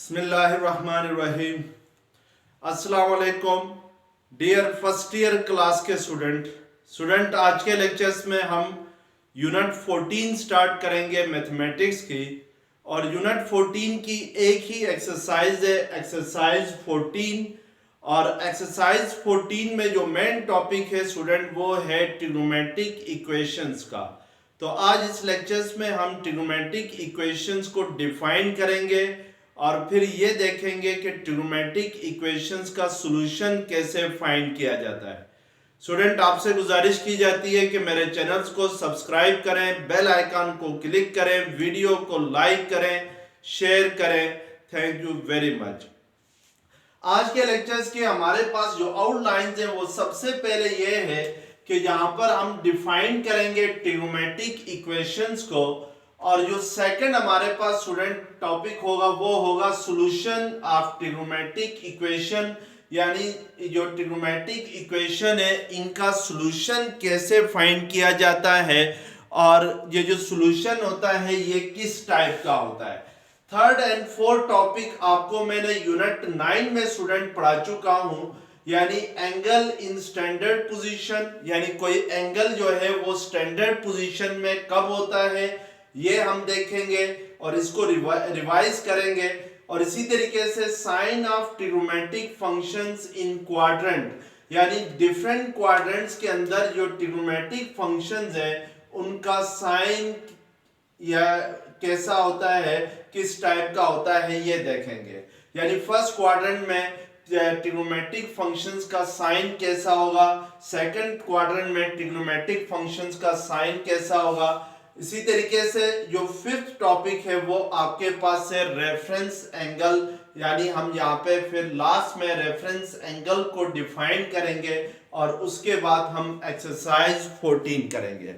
बिस्मिल्लाहिर्रहमानिर्रहीम। अस्सलाम वालेकुम डियर फर्स्ट ईयर क्लास के स्टूडेंट आज के लेक्चर्स में हम यूनिट 14 स्टार्ट करेंगे मैथमेटिक्स की। और यूनिट 14 की एक ही एक्सरसाइज है, एक्सरसाइज 14। और एक्सरसाइज 14 में जो मेन टॉपिक है स्टूडेंट वो है ट्रिग्नोमेट्रिक इक्वेशंस का। तो आज इस लेक्चर्स में हम ट्रिग्नोमेट्रिक इक्वेशंस को डिफाइन करेंगे और फिर ये देखेंगे कि ट्रिग्नोमेट्रिक इक्वेशंस का सॉल्यूशन कैसे फाइंड किया जाता है। स्टूडेंट आपसे गुजारिश की जाती है कि मेरे चैनल्स को सब्सक्राइब करें, बेल आइकन को क्लिक करें, वीडियो को लाइक करें, शेयर करें। Thank you very much. आज के लेक्चर्स के हमारे पास जो आउटलाइंस है वो सबसे पहले ये है कि यहाँ पर हम डिफाइन करेंगे ट्रिग्नोमेट्रिक इक्वेशंस को। और जो सेकंड हमारे पास स्टूडेंट टॉपिक होगा वो होगा सॉल्यूशन ऑफ ट्रिग्नोमेट्रिक इक्वेशन, यानी जो ट्रिग्नोमेट्रिक इक्वेशन है इनका सॉल्यूशन कैसे फाइंड किया जाता है और ये जो सॉल्यूशन होता है ये किस टाइप का होता है। थर्ड एंड फोर्थ टॉपिक आपको मैंने यूनिट 9 में स्टूडेंट पढ़ा चुका हूं, यानी एंगल इन स्टैंडर्ड पोजीशन, यानी कोई एंगल जो है वो स्टैंडर्ड पोजीशन में कब होता है ये हम देखेंगे और इसको रिवाइज करेंगे। और इसी तरीके से sine of trigonometric functions in quadrant, यानी डिफरेंट क्वाड्रेंट्स के अंदर जो ट्रिग्नोमेट्रिक फंक्शंस है उनका साइन या कैसा होता है, किस टाइप का होता है ये देखेंगे। यानी फर्स्ट क्वाड्रेंट में ट्रिग्नोमेट्रिक फंक्शंस का साइन कैसा होगा, सेकंड क्वाड्रेंट में ट्रिग्नोमेट्रिक फंक्शंस का साइन कैसा होगा। इसी तरीके से जो फिफ्थ टॉपिक है वो आपके पास है रेफरेंस एंगल, यानी हम यहाँ पे फिर लास्ट में रेफरेंस एंगल को डिफाइन करेंगे और उसके बाद हम एक्सरसाइज 14 करेंगे।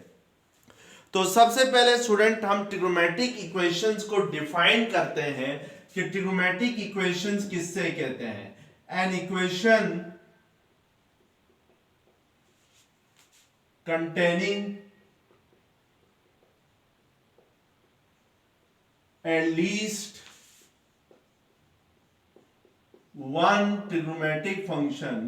तो सबसे पहले स्टूडेंट हम ट्रिग्नोमेट्रिक इक्वेशंस को डिफाइन करते हैं कि ट्रिग्नोमेट्रिक इक्वेशंस किससे कहते हैं। An equation containing at least one trigonometric function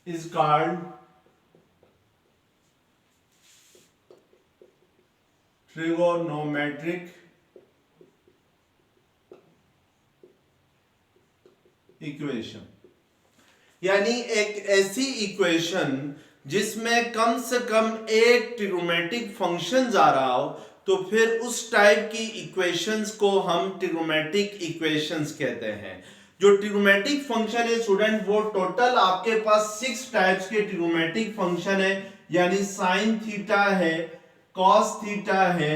is called trigonometric equation. यानी एक ऐसी इक्वेशन जिसमें कम से कम एक ट्रिग्नोमेट्रिक फंक्शन आ रहा हो, तो फिर उस टाइप की इक्वेशंस को हम ट्रिग्नोमेट्रिक इक्वेशंस कहते हैं। जो ट्रिग्नोमेट्रिक फंक्शन है स्टूडेंट वो टोटल आपके पास 6 टाइप्स के ट्रिग्नोमेट्रिक फंक्शन है, यानी साइन थीटा है, कॉस थीटा है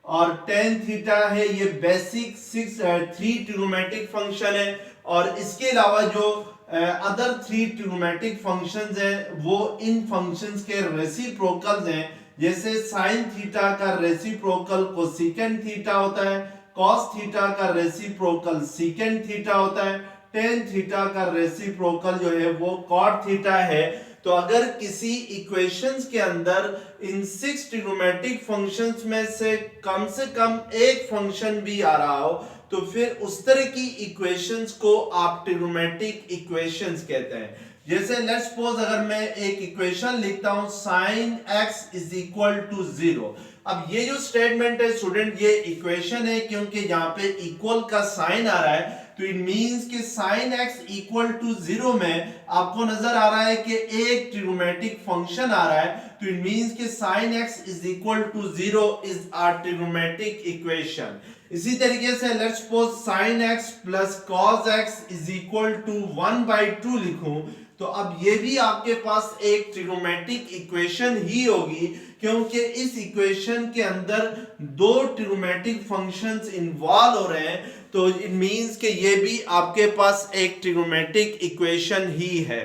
और टेन थीटा है। ये बेसिक 3 ट्रिग्नोमेट्रिक फंक्शन है। और इसके अलावा जो अदर 3 ट्रिग्नोमेट्रिक फंक्शंस हैं वो इन फंक्शंस के रेसिप्रोकल्स हैं। जैसे साइन थीटा का रेसिप्रोकल कोसेकेंट थीटा होता है, कॉस थीटा का रेसिप्रोकल सेकेंट थीटा होता है, टेन थीटा का रेसिप्रोकल जो है वो कॉट थीटा है। तो अगर किसी इक्वेशंस के अंदर इन 6 ट्रिग्नोमेट्रिक फंक्शंस में से कम एक फंक्शन भी आ रहा हो तो फिर उस तरह की इक्वेशंस को आप ट्रिग्नोमेट्रिक इक्वेशंस कहते हैं। जैसे लेट्स सपोज अगर मैं एक इक्वेशन लिखता हूं sin x is equal to 0। अब ये जो स्टेटमेंट है स्टूडेंट ये इक्वेशन है क्योंकि यहाँ पे इक्वल का साइन आ रहा है, तो इट मींस कि sin x इक्वल टू 0 में आपको नजर आ रहा है कि एक ट्रिग्नोमेट्रिक फंक्शन आ रहा है, तो इट मींस कि sin x is equal to 0 is a trigonometric equation. इसी तरीके से let's suppose sin x plus cos x is equal to 1/2 लिखूं, तो अब ये भी आपके पास एक ट्रिग्नोमेट्रिक इक्वेशन ही होगी क्योंकि इस इक्वेशन के अंदर 2 ट्रिग्नोमेट्रिक फंक्शंस इन्वॉल्व हो रहे हैं। तो इट मींस कि ये भी आपके पास एक ट्रिग्नोमेट्रिक इक्वेशन ही है,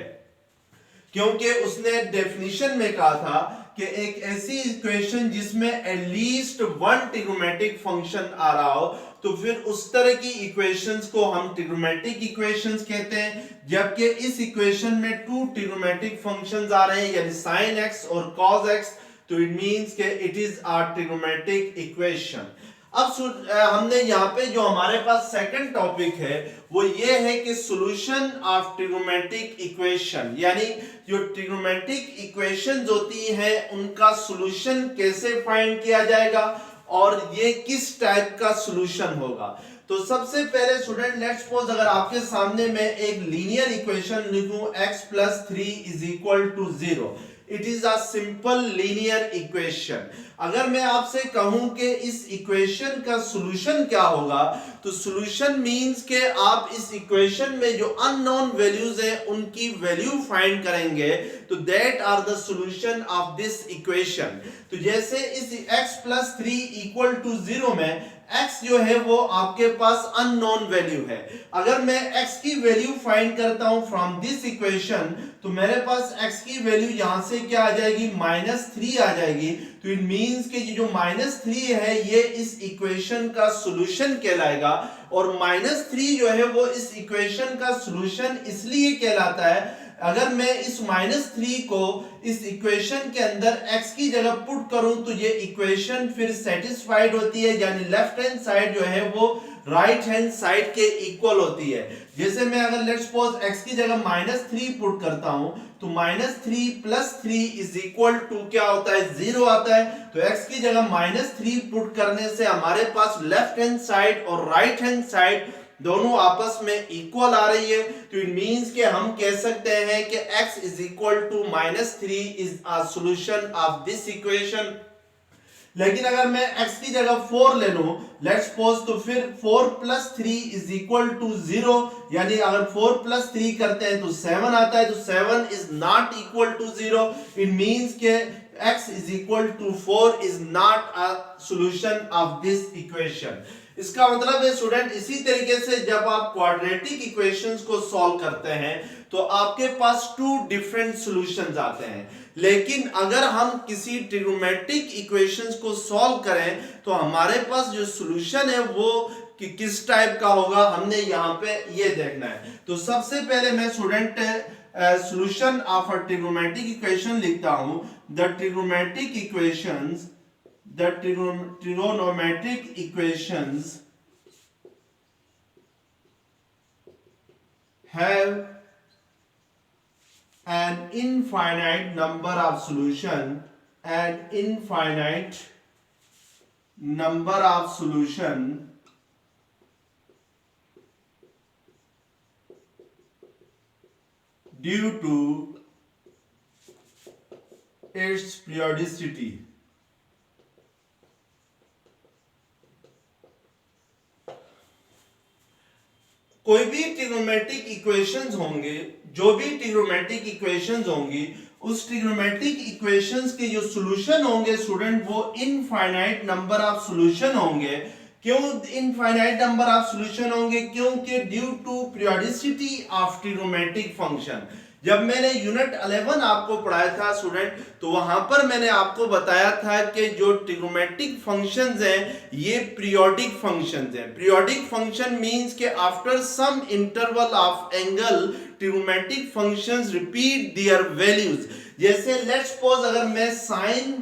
क्योंकि उसने डेफिनेशन में कहा था कि एक ऐसी इक्वेशन जिसमें एटलीस्ट वन ट्रिग्नोमेट्रिक फंक्शन आ रहा हो, तो फिर उस तरह की इक्वेशंस को हम ट्रिग्नोमेट्रिक इक्वेशंस कहते हैं। जबकि इस इक्वेशन में टू ट्रिग्नोमेट्रिक फंक्शंस आ रहे हैं, यानी sin x और cos x, तो इट मींस कि it is a trigonometric equation. अब हमने यहाँ पे जो हमारे पास सेकंड टॉपिक है वो ये है कि सॉल्यूशन ऑफ ट्रिग्नोमेट्रिक इक्वेशन, यानी जो ट्रिग्नोमेट्रिक इक्वेशंस होती हैं उनका सॉल्यूशन कैसे फाइंड किया जाएगा और ये किस टाइप का सॉल्यूशन होगा। तो सबसे पहले स्टूडेंट लेट्स सपोज अगर आपके सामने मैं एक लीनियर इक्वेशन लिखूं x + 3 = 0, it is a simple linear equation. अगर मैं आपसे कहूं कि इस इक्वेशन का सॉल्यूशन क्या होगा, तो सॉल्यूशन मींस कि आप इस इक्वेशन में जो अननोन वैल्यूज है उनकी वैल्यू फाइंड करेंगे, तो that are the solution of this equation. तो जैसे इस x + 3 = 0 में x जो है वो आपके पास अननोन वैल्यू है। अगर मैं x की वैल्यू फाइंड करता हूं फ्रॉम दिस इक्वेशन, तो मेरे पास x की वैल्यू यहां से क्या आ जाएगी, -3 आ जाएगी। तो इट मींस कि ये जो -3 है ये इस इक्वेशन का सॉल्यूशन कहलाएगा। और -3 जो है वो इस इक्वेशन का सॉल्यूशन इसलिए कहलाता है, अगर मैं इस -3 को इस इक्वेशन के अंदर x की जगह पुट करूं तो ये इक्वेशन फिर सेटिस्फाइड होती है, यानी लेफ्ट हैंड साइड जो है वो राइट हैंड साइड के इक्वल होती है। जैसे मैं अगर लेट्स सपोज x की जगह -3 पुट करता हूं, तो -3 + 3 = क्या होता है, 0 आता है। तो x की जगह -3 पुट करने से हमारे पास लेफ्ट हैंड साइड और राइट हैंड साइड दोनों आपस में इक्वल आ रही है। तो इट मींस कि हम कह सकते हैं कि x = -3 is a solution of this equation. लेकिन अगर मैं x की जगह 4 ले लूं लेट्स सपोज, तो फिर 4 + 3 = 0, यानी अगर 4 + 3 करते हैं तो 7 आता है। तो 7 is not equal to 0। It means के x = 4 is not a solution of this equation. इसका मतलब है स्टूडेंट, इसी तरीके से जब आप क्वाड्रेटिक इक्वेशंस को सॉल्व करते हैं तो आपके पास टू डिफरेंट सॉल्यूशंस आते हैं। लेकिन अगर हम किसी ट्रिग्नोमेट्रिक इक्वेशंस को सॉल्व करें तो हमारे पास जो सॉल्यूशन है वो किस टाइप का होगा, हमने यहाँ पे ये देखना है। तो सबसे पहले मैं student solution of a trigonometric equation लिखता हूं। The trigonometric equations The trigonometric equations have an infinite number of solution, and infinite number of solution due to its periodicity। कोई भी ट्रिग्नोमेट्रिक इक्वेशंस होंगे, जो भी ट्रिग्नोमेट्रिक इक्वेशंस होंगी, उस trigonometric equations के जो सॉल्यूशन होंगे स्टूडेंट वो इनफाइनाइट नंबर ऑफ सॉल्यूशन होंगे। क्यों इनफाइनाइट नंबर ऑफ सॉल्यूशन होंगे, क्योंकि due to periodicity of trigonometric function. जब मैंने यूनिट 11 आपको पढ़ाया था स्टूडेंट, तो वहां पर मैंने आपको बताया था कि जो ट्रिग्नोमेट्रिक फंक्शंस हैं ये पीरियोडिक फंक्शंस हैं। पीरियोडिक फंक्शन मींस कि after some interval of angle trigonometric functions repeat their values. जैसे लेट्स सपोज अगर मैं sine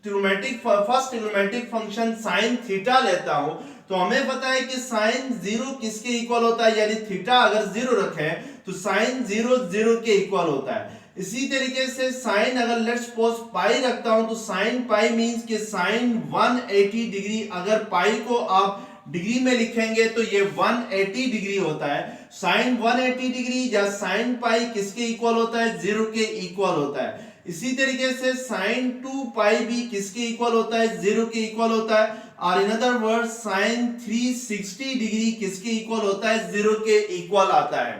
first trigonometric function sin theta लेता हूं, तो हमें पता है कि sin 0 किसके इक्वल होता है, यानी थीटा अगर 0 रखें तो sin 0 0 के इक्वल होता है। इसी तरीके से sin अगर लेट्स सपोज पाई रखता हूं, तो sin पाई मींस कि sin 180 डिग्री, अगर पाई को आप डिग्री में लिखेंगे तो ये 180 डिग्री होता है। sin 180 डिग्री या sin पाई किसके इक्वल होता है, 0 के इक्वल होता है। इसी तरीके से sin 2 पाई भी किसके इक्वल होता है, 0 के इक्वल होता है। और in other word sin 360 degree किसके इक्वल होता है, 0 के इक्वल आता है।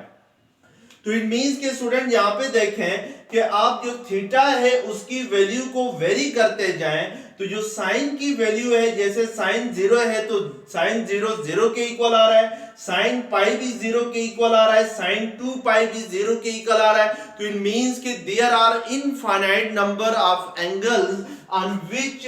तो इट मींस के स्टूडेंट यहाँ पे देखें कि आप जो थीटा है उसकी वैल्यू को वेरी करते जाएं, तो जो साइन की वैल्यू है, जैसे साइन 0 है तो साइन 0 0 के इक्वल आ रहा है, साइन पाई भी 0 के इक्वल आ रहा है, साइन 2 पाई भी 0 के इक्वल आ रहा है। तो इट मींस कि there are infinite number of angles on which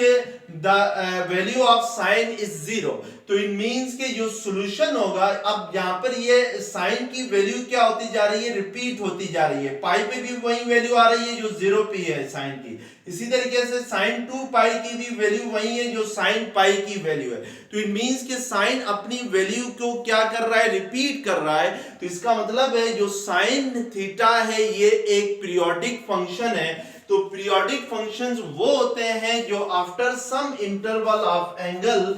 the value of sine is 0। तो इट मींस कि जो सॉल्यूशन होगा, अब यहां पर ये साइन की वैल्यू क्या होती जा रही है, रिपीट होती जा रही है। पाई पे भी वही वैल्यू आ रही है जो 0 पे है साइन की। इसी तरीके से साइन 2 पाई की भी वैल्यू वही है जो साइन पाई की वैल्यू है। तो इट मींस कि साइन अपनी वैल्यू को क्या कर रहा है, रिपीट कर रहा है। तो इसका मतलब है जो साइन थीटा है ये एक पीरियोडिक फंक्शन है। तो पीरियोडिक फंक्शंस वो होते हैं जो after some interval of angle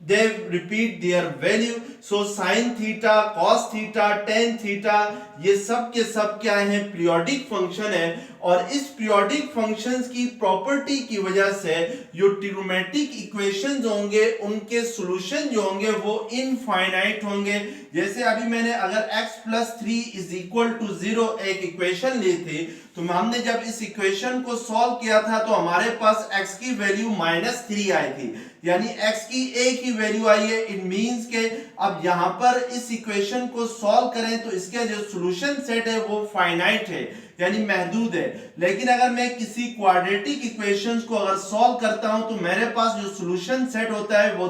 they repeat their value. So sin theta, cos theta, tan theta ये सब के सब क्या है, पीरियोडिक फंक्शन है। और इस पीरियोडिक फंक्शंस की प्रॉपर्टी की वजह से जो ट्रिग्नोमेट्रिक इक्वेशंस होंगे उनके सॉल्यूशन जो होंगे वो इनफाइनाइट होंगे। जैसे अभी मैंने अगर x + 3 = 0 एक इक्वेशन ली थी, तो हमने जब इस इक्वेशन को सॉल्व किया था तो हमारे पास x की वैल्यू -3 आई थी, यानी x की एक ही वैल्यू आई है। इट मींस के अब यहां पर इस इक्वेशन को सॉल्व करें तो इसका जो सॉल्यूशन सेट है वो फाइनाइट है, यानी महदूद है। लेकिन अगर मैं किसी क्वाड्रेटिक इक्वेशंस को अगर सॉल्व करता हूं तो मेरे पास जो सॉल्यूशन सेट होता है वो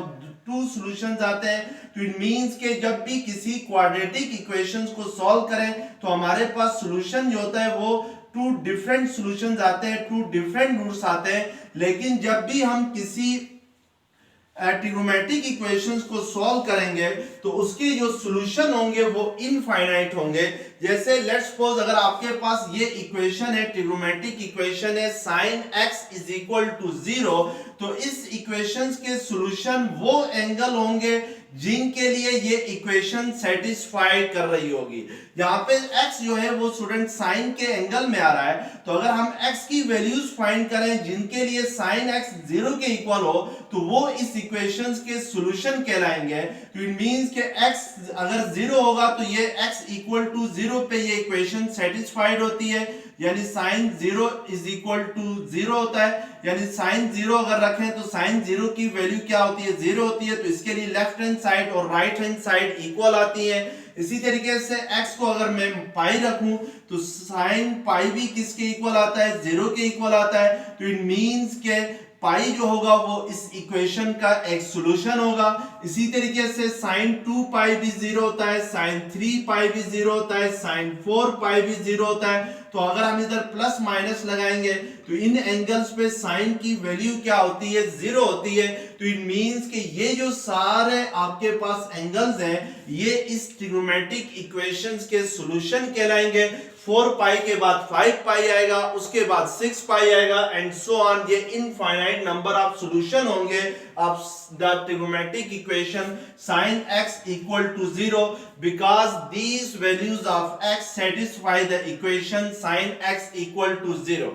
2 सॉल्यूशंस आते हैं। तो इट मींस के जब भी किसी क्वाड्रेटिक इक्वेशंस को सॉल्व करें तो हमारे पास सॉल्यूशन जो होता है वो 2 डिफरेंट सॉल्यूशंस आते हैं, 2 डिफरेंट रूट्स आते हैं। लेकिन जब भी हम किसी ट्रिग्नोमेट्रिक इक्वेशंस को सॉल्व करेंगे तो उसके जो सॉल्यूशन होंगे वो इनफाइनाइट होंगे। जैसे लेट्स सपोज अगर आपके पास ये इक्वेशन है, ट्रिग्नोमेट्रिक इक्वेशन है sin x = 0, तो इस इक्वेशंस के सॉल्यूशन वो एंगल होंगे जिनके लिए ये इक्वेशन सेटिस्फाई कर रही होगी। यहाँ पे x जो है वो स्टूडेंट साइन के एंगल में आ रहा है, तो अगर हम x की वैल्यूज फाइंड करें जिनके लिए sin x 0 के इक्वल हो तो वो इस इक्वेशंस के सॉल्यूशन कहलाएंगे। तो इट मींस कि x अगर 0 होगा तो ये x = 0 पे ये इक्वेशन सेटिस्फाइड होती है, यानी sin 0 = 0 होता है। यानी sin 0 अगर रखें तो sin 0 की वैल्यू क्या होती है, 0 होती है। तो इसके लिए लेफ्ट हैंड साइड और राइट हैंड साइड इक्वल आती है। इसी तरीके से x को अगर मैं पाई रखूं तो sin पाई भी किसके इक्वल आता है, 0 के इक्वल आता है। तो इट मींस के पाई जो होगा वो इस इक्वेशन का एक सॉल्यूशन होगा। इसी तरीके से sin 2 पाई भी 0 होता है, sin 3 पाई भी 0 होता है, sin 4 पाई भी 0 होता है। तो अगर हम इधर प्लस माइनस लगाएंगे तो इन एंगल्स पे साइन की वैल्यू क्या होती है, 0 होती है। तो इट मींस कि ये जो सारे आपके पास एंगल्स हैं ये इस ट्रिग्नोमेट्रिक इक्वेशंस के सॉल्यूशन कहलाएंगे। 4 पाई के बाद 5 पाई आएगा, उसके बाद 6 पाई आएगा एंड सो ऑन। ये इनफाइनाइट नंबर ऑफ सॉल्यूशन होंगे of the trigonometric equation sin x = 0 because these values of x satisfy the equation sin x = 0।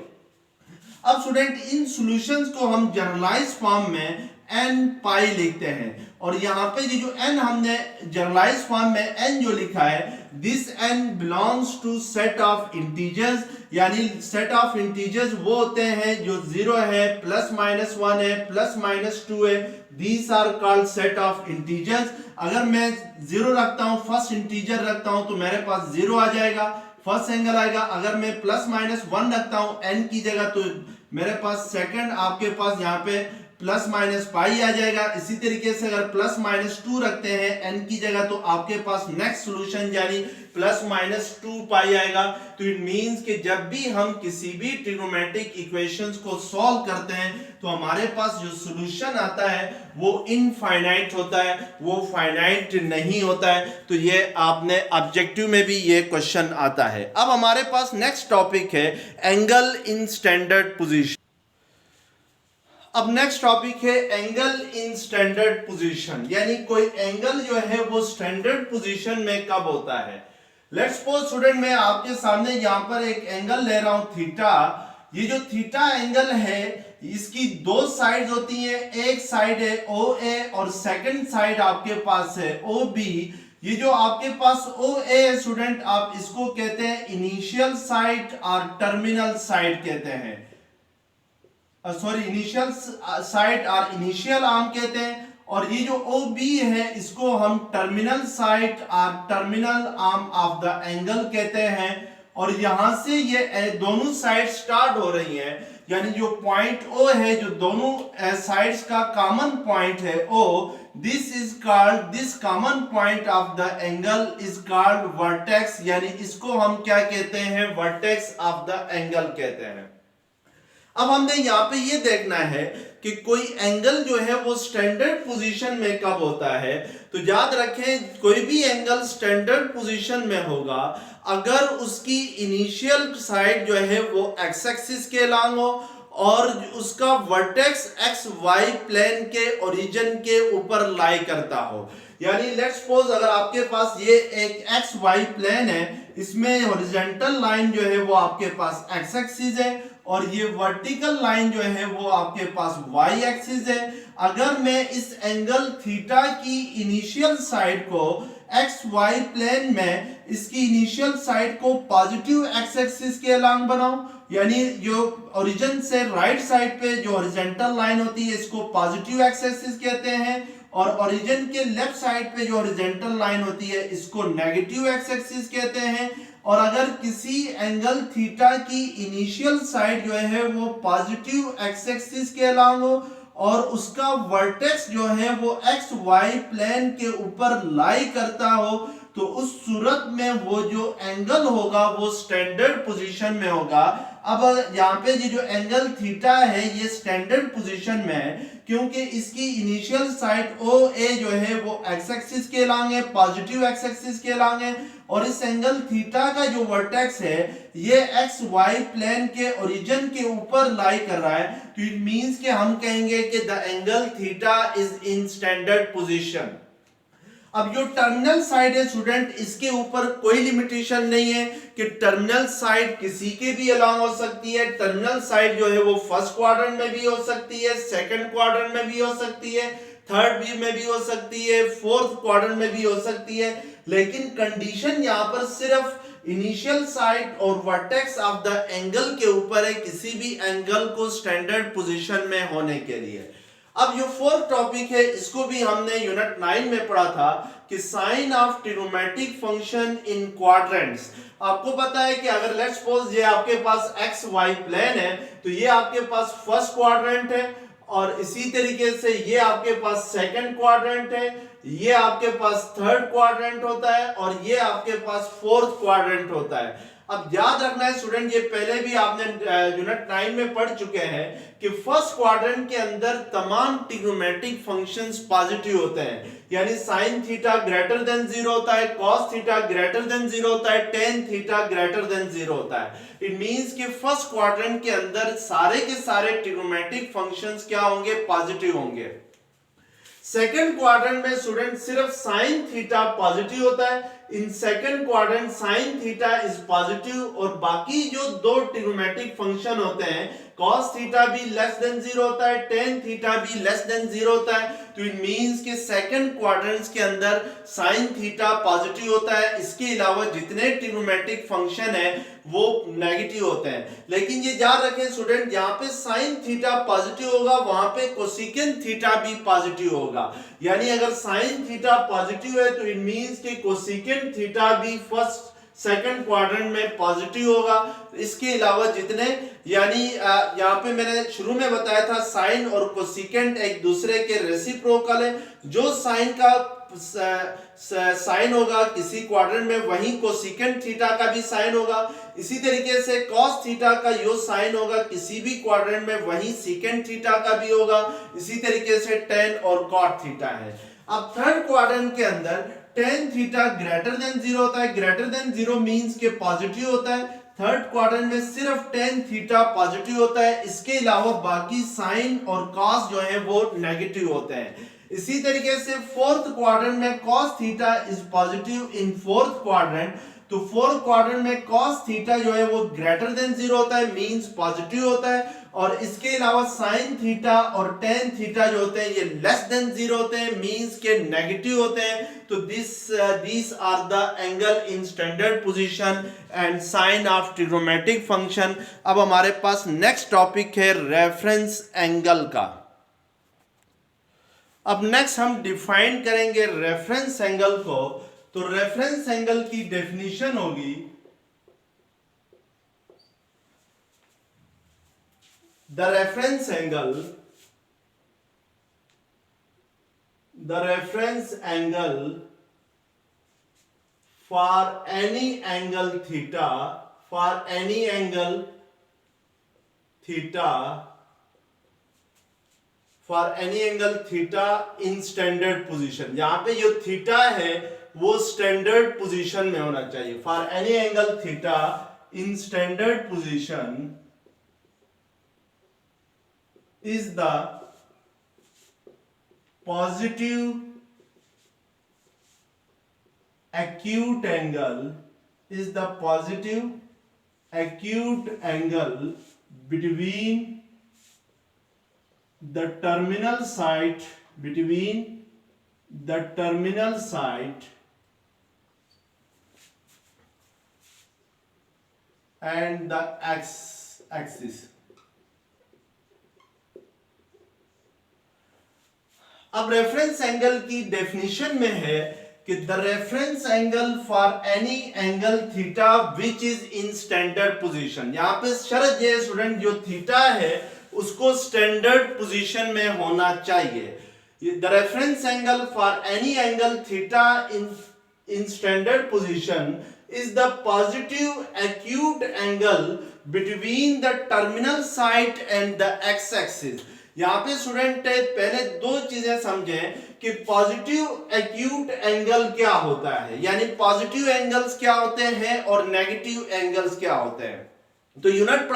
अब स्टूडेंट इन सॉल्यूशंस को हम जनरलाइज फॉर्म में n पाई लिखते हैं, और यहाँ पे ये जो n हमने जनरलाइज फॉर्म में n जो लिखा है, this n belongs to set of integers, यानी सेट ऑफ इंटीजर्स वो होते हैं जो 0 है, +-1 है, +-2 है। These are called set of integers. अगर मैं 0 रखता हूँ, फर्स्ट इंटीजर रखता हूँ तो मेरे पास 0 आ जाएगा, फर्स्ट एंगल आएगा। अगर मैं +-1 रखता हूँ n की जगह तो मेरे पास सेकंड आपके पास यहाँ पे +- पाई आ जाएगा। इसी तरीके से अगर +-2 रखते हैं n की जगह तो आपके पास नेक्स्ट सॉल्यूशन यानी +-2 पाई आएगा। तो इट मींस कि जब भी हम किसी भी ट्रिग्नोमेट्रिक इक्वेशंस को सॉल्व करते हैं तो हमारे पास जो सॉल्यूशन आता है वो इनफाइनाइट होता है, वो फाइनाइट नहीं होता है। तो ये आपने ऑब्जेक्टिव में भी ये क्वेश्चन आता है। अब हमारे पास नेक्स्ट टॉपिक है एंगल इन स्टैंडर्ड पोजीशन। अब नेक्स्ट टॉपिक है एंगल इन स्टैंडर्ड पोजीशन, यानी कोई एंगल जो है वो स्टैंडर्ड पोजीशन में कब होता है। लेट्स सपोज स्टूडेंट मैं आपके सामने यहाँ पर एक एंगल ले रहा हूं थीटा। ये जो थीटा एंगल है इसकी 2 साइड्स होती हैं, एक साइड है OA और सेकंड साइड आपके पास है OB। ये जो आपके पास OA है स्टूडेंट, आप इसको कहते हैं इनिशियल साइड और टर्मिनल साइड कहते हैं। सॉरी इनिशियल साइड और इनिशियल आर्म कहते हैं, और ये जो ओ बी है इसको हम टर्मिनल साइड और terminal arm of the angle कहते हैं। और यहां से ये दोनों साइड स्टार्ट हो रही हैं, यानी जो पॉइंट ओ है, जो दोनों साइड्स का कॉमन पॉइंट है ओ, this is called, this common point of the angle is called vertex, यानी इसको हम क्या कहते हैं, वर्टेक्स ऑफ द एंगल कहते हैं। अब हमने यहाँ पे ये देखना है कि कोई एंगल जो है वो स्टैंडर्ड पोजीशन में कब होता है। तो याद रखें, कोई भी एंगल स्टैंडर्ड पोजीशन में होगा अगर उसकी इनिशियल साइड जो है वो एक्स एक्सिस के अलोंग हो और उसका वर्टेक्स एक्स वाई प्लेन के ओरिजिन के ऊपर लाई करता हो। यानी लेट्स सपोज अगर आपके पास ये एक एक्स वाई प्लेन है, इसमें हॉरिजॉन्टल लाइन जो है वो आपके पास एक्स एक्सिस है और ये वर्टिकल लाइन जो है वो आपके पास वाई एक्सिस है। अगर मैं इस एंगल थीटा की इनिशियल साइड को एक्स वाई प्लेन में इसकी इनिशियल साइड को पॉजिटिव एक्स एक्सिस के अलोंग बनाऊं, यानी जो ओरिजिन से राइट साइड पे जो हॉरिजॉन्टल लाइन होती है इसको पॉजिटिव एक्स एक्सिस कहते हैं, और ओरिजिन के लेफ्ट साइड पे जो हॉरिजॉन्टल लाइन होती है इसको नेगेटिव एक्स एक्सिस कहते हैं। और अगर किसी एंगल थीटा की इनिशियल साइड जो है वो पॉजिटिव एक्स एक्सिस के अलोंग हो और उसका वर्टेक्स जो है वो एक्स वाई प्लेन के ऊपर लाई करता हो, तो उस सूरत में वो जो एंगल होगा वो स्टैंडर्ड पोजीशन में होगा। अब यहाँ पे ये जो एंगल थीटा है ये स्टैंडर्ड पोजीशन में है क्योंकि इसकी इनिशियल साइड ओ ए जो है वो एक्स एक्सिस के अलोंग है, पॉजिटिव एक्स एक्सिस के अलोंग है, और इस एंगल थीटा का जो वर्टेक्स है ये एक्स वाई प्लेन के ओरिजिन के ऊपर लाई कर रहा है। तो इट मींस कि हम कहेंगे कि the angle theta is in standard position. अब जो टर्मिनल साइड है स्टूडेंट, इसके ऊपर कोई लिमिटेशन नहीं है कि टर्मिनल साइड किसी के भी अलोंग हो सकती है। टर्मिनल साइड जो है वो फर्स्ट क्वाड्रेंट में भी हो सकती है, सेकंड क्वाड्रेंट में भी हो सकती है, थर्ड बी में भी हो सकती है, फोर्थ क्वाड्रेंट में भी हो सकती है। लेकिन कंडीशन यहाँ पर सिर्फ इनिशियल साइड और वर्टेक्स ऑफ द एंगल के ऊपर है, किसी भी एंगल को स्टैंडर्ड पोजीशन में होने के लिए। अब जो फोर्थ टॉपिक है इसको भी हमने यूनिट 9 में पढ़ा था कि sine of trigonometric function in quadrants. आपको पता है कि अगर लेट्स सपोज ये आपके पास एक्स वाई प्लेन है तो ये आपके पास फर्स्ट क्वाड्रेंट है, और इसी तरीके से ये आपके पास सेकंड क्वाड्रेंट है, ये आपके पास थर्ड क्वाड्रेंट होता है और ये आपके पास फोर्थ क्वाड्रेंट होता है। अब याद रखना है स्टूडेंट, ये पहले भी आपने यूनिट 9 में पढ़ चुके हैं कि फर्स्ट क्वाड्रेंट के अंदर तमाम ट्रिग्नोमेट्रिक फंक्शंस पॉजिटिव होते हैं, यानी साइन थीटा ग्रेटर देन 0 होता है, कॉस थीटा ग्रेटर देन 0 होता है, टेन थीटा ग्रेटर देन 0 होता है। इट मींस कि फर्स्ट क्वाड्रेंट के अंदर सारे के सारे ट्रिग्नोमेट्रिक फंक्शंस क्या होंगे, पॉजिटिव होंगे। सेकंड क्वाड्रेंट में स्टूडेंट सिर्फ साइन थीटा पॉजिटिव होता है। In second quadrant sine theta is positive, और बाकी जो दो ट्रिग्नोमेट्रिक फंक्शन होते हैं cos थीटा भी लेस देन 0 होता है, tan थीटा भी लेस देन 0 होता है। तो इट मींस कि सेकंड क्वाड्रेंट्स के अंदर sin थीटा पॉजिटिव होता है, इसके अलावा जितने ट्रिग्नोमेट्रिक फंक्शन है वो नेगेटिव होते हैं। लेकिन ये याद रखें स्टूडेंट, यहाँ पे sin थीटा पॉजिटिव होगा वहां पे कोसेकेंट थीटा भी पॉजिटिव होगा, यानी अगर sin थीटा पॉजिटिव है तो इट मींस कि कोसेकेंट थीटा भी फर्स्ट सेकंड क्वाड्रेंट में पॉजिटिव होगा। इसके अलावा जितने, यानी यहाँ पे मैंने शुरू में बताया था साइन और कोसेकेंट एक दूसरे के रेसिप्रोकल है। जो साइन का साइन होगा किसी क्वाड्रेंट में वहीं कोसेकेंट थीटा का भी साइन होगा। इसी तरीके से कॉस थीटा का जो साइन होगा किसी भी क्वाड्रेंट में वहीं सेकेंट थीटा का भी होगा। इसी तरीके से टेन और कॉट थीटा है। अब थर्ड क्वाड्रेंट के अंदर टेन थीटा ग्रेटर देन 0 होता है। ग्रेटर देन 0 मींस के पॉजिटिव होता है। थर्ड क्वाड्रेंट में सिर्फ टेन थीटा पॉजिटिव होता है, इसके अलावा बाकी साइन और कॉस जो है वो नेगेटिव होते हैं। इसी तरीके से फोर्थ क्वाड्रेंट में cos theta is positive in fourth quadrant. तो फोर्थ क्वाड्रेंट में कॉस थीटा जो है वो ग्रेटर देन 0 होता है, मींस पॉजिटिव होता है, और इसके अलावा साइन थीटा और टेन थीटा जो होते हैं ये लेस देन 0 होते हैं, मींस के नेगेटिव होते हैं। तो this are the angle in standard position and sign of trigonometric function. अब हमारे पास नेक्स्ट टॉपिक है रेफरेंस एंगल का। अब नेक्स्ट हम डिफाइन करेंगे रेफरेंस एंगल को। तो रेफरेंस एंगल की डेफिनेशन होगी the reference angle for any angle theta in standard position। यहां पे जो थीटा है वो स्टैंडर्ड पोजीशन में होना चाहिए। For any angle theta in standard position is the positive acute angle between the terminal site and the x-axis। अब reference angle की डेफिनेशन में है कि the reference angle for any angle theta which is in standard position. यहां पे शर्त ये student जो थीटा है उसको स्टैंडर्ड पोजीशन में होना चाहिए। The reference angle for any angle theta in standard position is the positive acute angle between the terminal site and the x-axis। यहाँ पे स्टूडेंट पहले दो चीजें समझें कि पॉजिटिव एक्यूट एंगल क्या होता है, यानी पॉजिटिव एंगल्स क्या होते हैं और नेगेटिव एंगल्स क्या होते हैं। तो यूनिट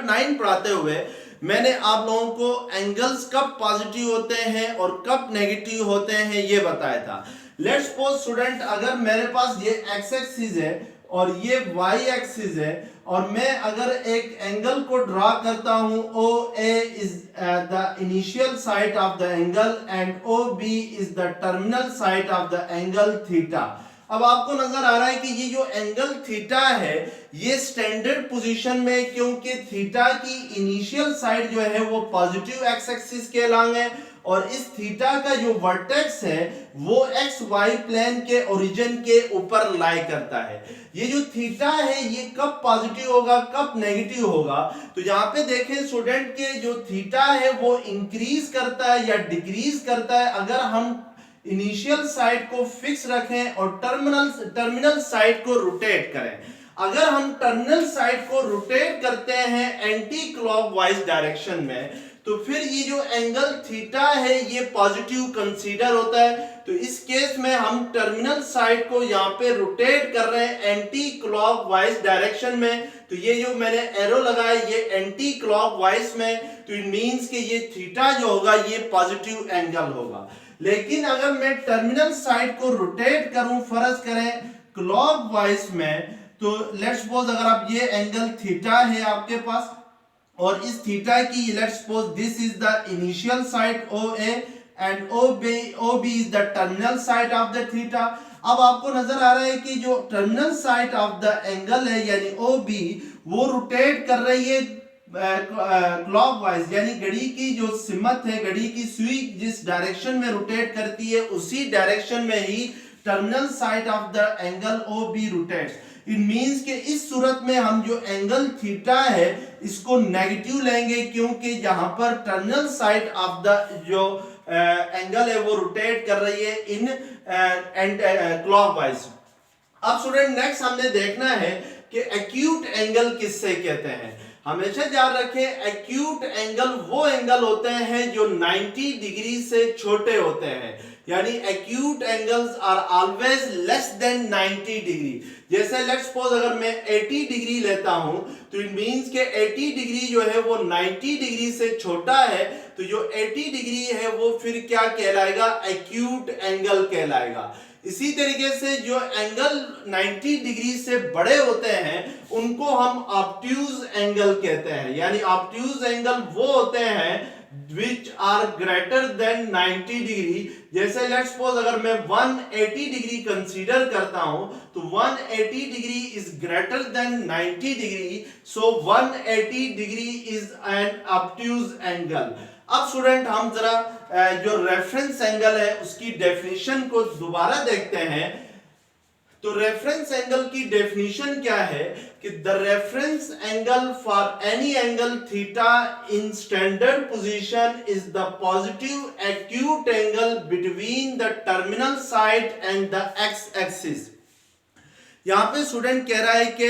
9 पढ़ाते हुए मैंने आप लोगों को एंगल्स कब पॉजिटिव होते हैं और कब नेगेटिव होते हैं ये बताया था। लेट्स सपोज स्टूडेंट अगर मेरे पास ये एक्स एक्सिस है और ये वाई एक्सिस है और मैं अगर एक एंगल को ड्रा करता हूं OA is the initial side of the angle and OB is the terminal side of the angle theta. अब आपको नजर आ रहा है कि ये जो एंगल थीटा है ये स्टैंडर्ड पोजीशन में, क्योंकि थीटा की इनिशियल साइड जो है वो पॉजिटिव एक्स एक्सिस के अलॉन्ग है और इस थीटा का जो वर्टेक्स है वो एक्स वाई प्लेन के ओरिजिन के ऊपर लाई करता है। ये जो थीटा है ये कब पॉजिटिव होगा कब नेगेटिव होगा, तो यहाँ पे देखें स्टूडेंट के जो थीटा है वो इंक्रीज करता है या डिक्रीज करता है अगर हम इनिशियल साइड को फिक्स रखें और टर्मिनल साइड को रोटेट करें। अगर हम टर्मिनल साइड को रोटेट करते हैं एंटी क्लॉकवाइज डायरेक्शन में तो फिर ये जो एंगल थीटा है ये पॉजिटिव कंसीडर होता है। तो इस केस में हम टर्मिनल साइड को यहाँ पे रोटेट कर रहे हैं एंटी क्लॉकवाइज डायरेक्शन में। तो ये जो मैंने एरो लगाया ये एंटी क्लॉकवाइज में, तो इट मींस कि ये थीटा जो होगा ये पॉजिटिव एंगल होगा। लेकिन अगर मैं टर्मिनल साइड को रोटेट करूं फर्ज करें क्लॉकवाइज में, तो लेट्स सपोज अगर आप ये एंगल थीटा है आपके पास और इस थीटा की let's suppose this is the initial side OA and OB is the terminal side of the theta. अब आपको नजर आ रहा है कि जो terminal side of the angle है यानी OB वो रोटेट कर रही है क्लॉकवाइज, यानी घड़ी की जो सिमत है, घड़ी की सुई जिस डायरेक्शन में रोटेट करती है उसी डायरेक्शन में ही terminal side of the angle OB rotates. It means कि इस सूरत में हम जो एंगल थीटा है इसको नेगेटिव लेंगे क्योंकि यहाँ पर टर्मिनल साइड ऑफ द जो एंगल है वो रोटेट कर रही है इन क्लॉकवाइज। अब स्टूडेंट नेक्स्ट हमने देखना है कि एक्यूट एंगल किससे कहते हैं। हमेशा याद रखें एक्यूट एंगल वो एंगल होते हैं जो 90 डिग्री से छोटे होते हैं, यानी acute angles are always less than 90 degree. जैसे लेट्स सपोज अगर मैं 80 डिग्री लेता हूं तो इट मींस के 80 डिग्री जो है वो 90 डिग्री से छोटा है, तो जो 80 डिग्री है वो फिर क्या कहलाएगा एक्यूट एंगल कहलाएगा। इसी तरीके से जो एंगल 90 डिग्री से बड़े होते हैं उनको हम ऑब्ट्यूज एंगल कहते हैं, यानी ऑब्ट्यूज एंगल वो होते हैं which are greater than 90 degree. जैसे लेट्स सपोज अगर मैं 180 डिग्री कंसीडर करता हूं तो 180 degree is greater than 90 degree, so 180 degree is an obtuse angle. अब स्टूडेंट हम जरा जो रेफरेंस एंगल है उसकी डेफिनेशन को दोबारा देखते हैं। तो रेफरेंस एंगल की डेफिनेशन क्या है कि the reference angle for any angle theta in standard position is the positive acute angle between the terminal side and the x axis. यहां पे स्टूडेंट कह रहा है कि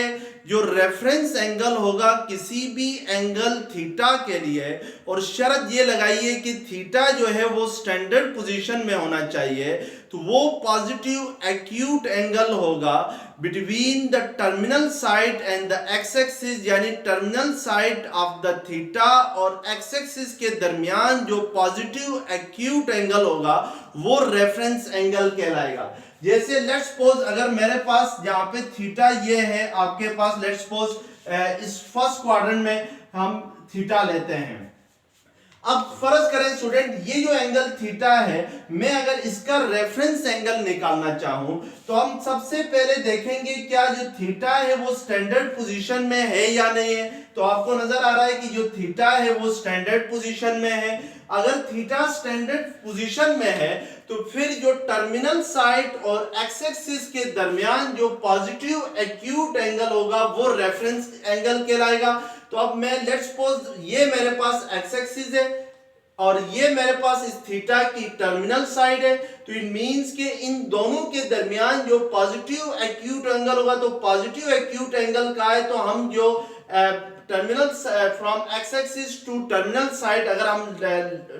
जो रेफरेंस एंगल होगा किसी भी एंगल थीटा के लिए, और शर्त ये लगाइए कि थीटा जो है वो स्टैंडर्ड पोजीशन में होना चाहिए, तो वो पॉजिटिव एक्यूट एंगल होगा between the terminal side and the x axis, यानी terminal side of the theta और एक्स एक्सिस के दरमियान जो पॉजिटिव एक्यूट एंगल होगा वो रेफरेंस एंगल कहलाएगा। जैसे लेट्स सपोज अगर मेरे पास यहाँ पे थीटा ये है, आपके पास लेट्स सपोज इस फर्स्ट क्वाड्रेंट में हम थीटा लेते हैं। अब फर्ज करें स्टूडेंट ये जो एंगल थीटा है, मैं अगर इसका रेफरेंस एंगल निकालना चाहूं तो हम सबसे पहले देखेंगे क्या जो थीटा है वो स्टैंडर्ड पोजीशन में है या नहीं है। तो आपको नजर आ रहा है कि जो थीटा है वो स्टैंडर्ड पोजीशन में है। अगर थीटा स्टैंडर्ड पोजीशन में है तो फिर जो टर्मिनल साइड और एक्स एक्सिस के दरमियान जो पॉजिटिव एक्यूट एंगल होगा वो रेफरेंस एंगल कहलाएगा। तो अब मैं लेट्स सपोज ये मेरे पास एक्स एक्सिस है और ये मेरे पास इस थीटा की टर्मिनल साइड है, तो इट मींस कि इन दोनों के दरमियान जो पॉजिटिव एक्यूट एंगल होगा, तो पॉजिटिव एक्यूट एंगल का है तो हम जो terminal from x axis to terminal side अगर हम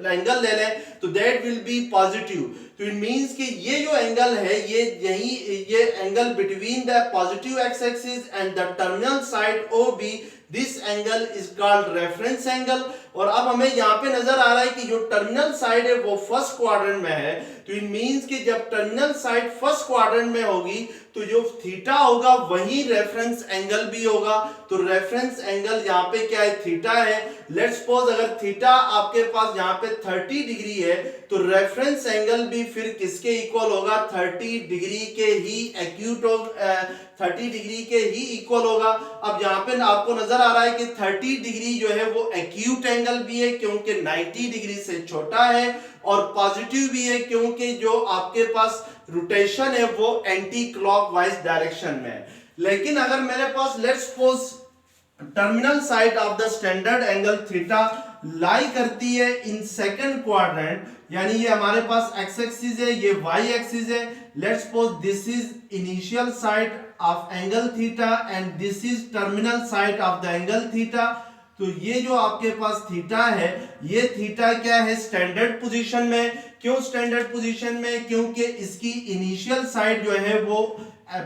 एंगल ले लें तो दैट विल बी पॉजिटिव। तो इट मींस कि ये जो एंगल है ये angle between the positive x axis and the terminal side O B, this angle is called reference angle. और अब हमें यहाँ पे नजर आ रहा है कि जो टर्मिनल साइड है वो फर्स्ट क्वाड्रेंट में है, तो इट मींस कि जब टर्मिनल साइड फर्स्ट क्वाड्रेंट में होगी तो जो थीटा होगा वही रेफरेंस एंगल भी होगा। तो रेफरेंस एंगल यहाँ पे क्या है, थीटा है। लेट्स सपोज अगर थीटा आपके पास यहाँ पे 30 डिग्री है तो रेफरेंस एंगल भी फिर किसके इक्वल होगा, 30 डिग्री के ही एक्यूट 30 डिग्री के ही इक्वल होगा। अब यहाँ पे आपको नजर आ रहा है कि 30 डिग्री जो है वो एक्यूट एंगल भी है क्योंकि 90 डिग्री से छोटा है, और पॉजिटिव भी है क्योंकि जो आपके पास रोटेशन है वो एंटी क्लॉकवाइज डायरेक्शन में है। लेकिन अगर मेरे पास let's suppose terminal side of the standard angle theta lie करती है इन सेकंड क्वाड्रेंट, यानी ये हमारे पास एक्स एक्सिस है, ये वाई एक्सिस है। Let's suppose this is initial side of angle theta and this is terminal side of the angle theta. तो ये जो आपके पास थीटा है, ये थीटा क्या है, स्टैंडर्ड पोजीशन में। क्यों स्टैंडर्ड पोजीशन में, क्योंकि इसकी इनिशियल साइड जो है वो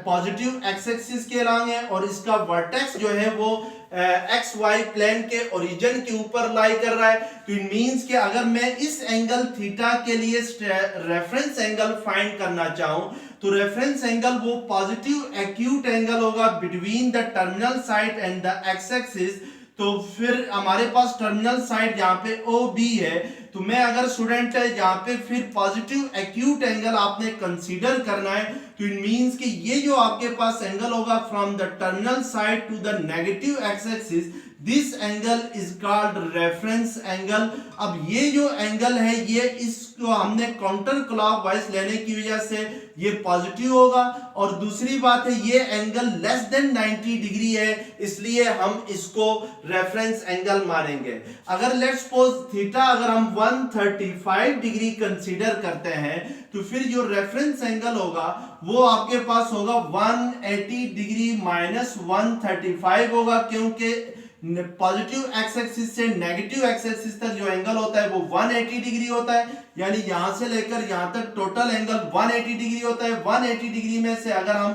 पॉजिटिव एक्स एक्सिस के अलॉन्ग है और इसका वर्टेक्स जो है वो एक्स वाई प्लेन के ओरिजिन के ऊपर लाई कर रहा है। तो इट मींस कि अगर मैं इस एंगल थीटा के लिए रेफरेंस एंगल फाइंड करना चाहूं तो रेफरेंस एंगल वो पॉजिटिव एक्यूट एंगल होगा between the terminal side and the x axis. तो फिर हमारे पास टर्मिनल साइड यहाँ पे ओ बी है, तो मैं अगर स्टूडेंट है यहाँ पे फिर पॉजिटिव एक्यूट एंगल आपने कंसीडर करना है। तो इट मींस कि ये जो आपके पास एंगल होगा from the terminal side to the negative x axis, this angle is called reference angle. अब ये जो एंगल है ये इसको हमने काउंटर क्लॉकवाइज लेने की वजह से ये पॉजिटिव होगा, और दूसरी बात है ये एंगल लेस देन 90 डिग्री है इसलिए हम इसको रेफरेंस एंगल मानेंगे। अगर लेट्स सपोज थीटा अगर हम 135 डिग्री कंसीडर करते हैं तो फिर जो रेफरेंस एंगल होगा वो आपके पास होगा 180 डिग्री माइनस 135 होगा, क्योंकि पॉजिटिव एक्स एक्सिस से नेगेटिव एक्स एक्सिस तक जो एंगल होता है वो 180 डिग्री होता है, यानी यहां से लेकर यहां तक टोटल एंगल 180 डिग्री होता है। 180 डिग्री में से अगर हम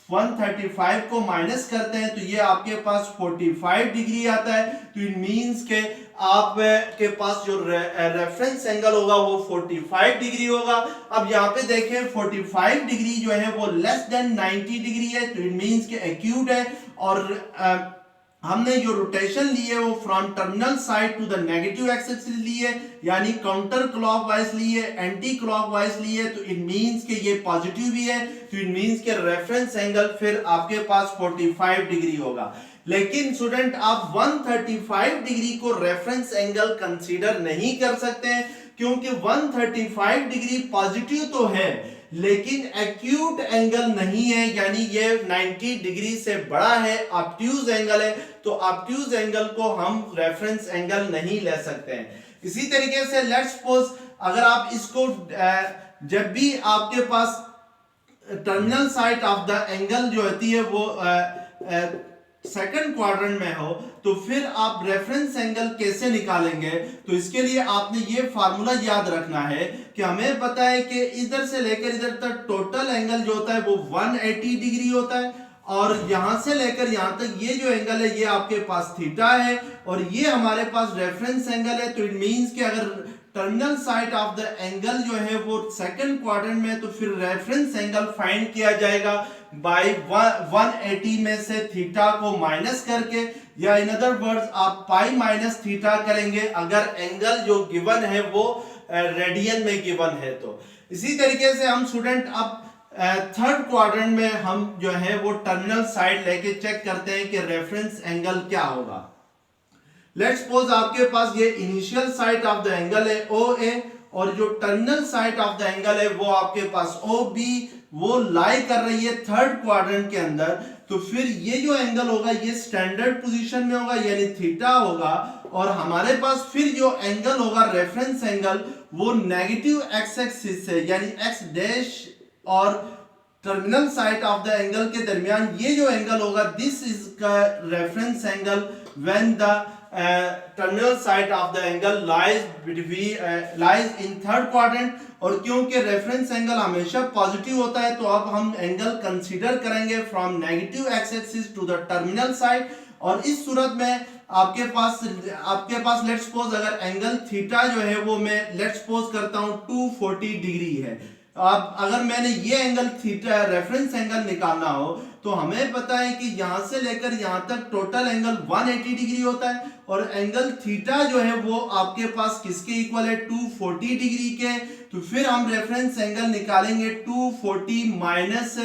135 को माइनस करते हैं तो ये आपके पास 45 डिग्री आता है। तो इट मींस के आप के पास जो रेफरेंस एंगल होगा वो 45 डिग्री होगा। अब यहाँ पे देखें 45 डिग्री जो है वो लेस देन 90 डिग्री है, तो इट मींस के एक्यूट है। और हमने जो रोटेशन ली है वो from terminal side to the negative axis ली है, यानी काउंटर क्लॉकवाइज ली है, एंटी क्लॉकवाइज ली है। तो इट मींस के ये पॉजिटिव भी है, तो इट मींस के रेफरेंस एंगल फिर आपके पास 45 डिग्री होगा। लेकिन स्टूडेंट आप 135 डिग्री को रेफरेंस एंगल कंसीडर नहीं कर सकते हैं, क्योंकि 135 डिग्री पॉजिटिव तो है लेकिन एक्यूट एंगल नहीं है, यानी ये 90 डिग्री से बड़ा है, ऑब्ट्यूज एंगल है। तो ऑब्ट्यूज एंगल को हम रेफरेंस एंगल नहीं ले सकते हैं। इसी तरीके से लेट्स सपोज अगर आप इसको जब भी आपके पास terminal side of the angle जो होती है वो सेकंड क्वाड्रेंट में हो, तो फिर आप रेफरेंस एंगल कैसे निकालेंगे? तो इसके लिए आपने ये फार्मूला याद रखना है कि हमें पता है कि इधर से लेकर इधर तक टोटल एंगल जो होता है वो 180 डिग्री होता है, और यहां से लेकर यहां तक ये जो एंगल है ये आपके पास थीटा है, और ये हमारे पास रेफरेंस एंगल है। तो इट मींस कि अगर terminal side of the angle जो है वो सेकंड क्वाड्रेंट में, तो फिर रेफरेंस एंगल फाइंड किया जाएगा बाय 180 में से थीटा को माइनस करके, या इन अदर वर्ड्स आप पाई माइनस थीटा करेंगे अगर एंगल जो गिवन है वो रेडियन में गिवन है। तो इसी तरीके से हम स्टूडेंट अब थर्ड क्वाड्रेंट में हम जो है वो टर्मिनल साइड लेके चेक करते हैं कि रेफरेंस एंगल क्या होगा। लेट्स सपोज आपके पास ये initial side of the angle है OA, और जो terminal side of the angle है वो आपके पास OB, वो लाई कर रही है थर्ड क्वाड्रेंट के अंदर। तो फिर ये जो एंगल होगा ये स्टैंडर्ड पोजीशन में होगा, यानी थीटा होगा, और हमारे पास फिर जो एंगल होगा रेफरेंस एंगल वो नेगेटिव एक्स एक्सिस से, यानी एक्स डैश और terminal side of the angle के दरमियान ये जो एंगल होगा दिस इज का reference angle when the terminal side of the angle lies in third quadrant. और क्योंकि रेफरेंस एंगल हमेशा पॉजिटिव होता है तो अब हम एंगल कंसीडर करेंगे from negative x axis to the terminal side. और इस सूरत में आपके पास लेट्स सपोज अगर एंगल थीटा जो है वो मैं लेट्स सपोज करता हूं 240 डिग्री है। अब अगर मैंने ये एंगल थीटा रेफरेंस एंगल निकालना हो तो हमें पता है कि यहां से लेकर यहां तक टोटल एंगल 180 डिग्री होता है, और एंगल थीटा जो है वो आपके पास किसके इक्वल है 240 डिग्री के। तो फिर हम रेफरेंस एंगल निकालेंगे 240 माइनस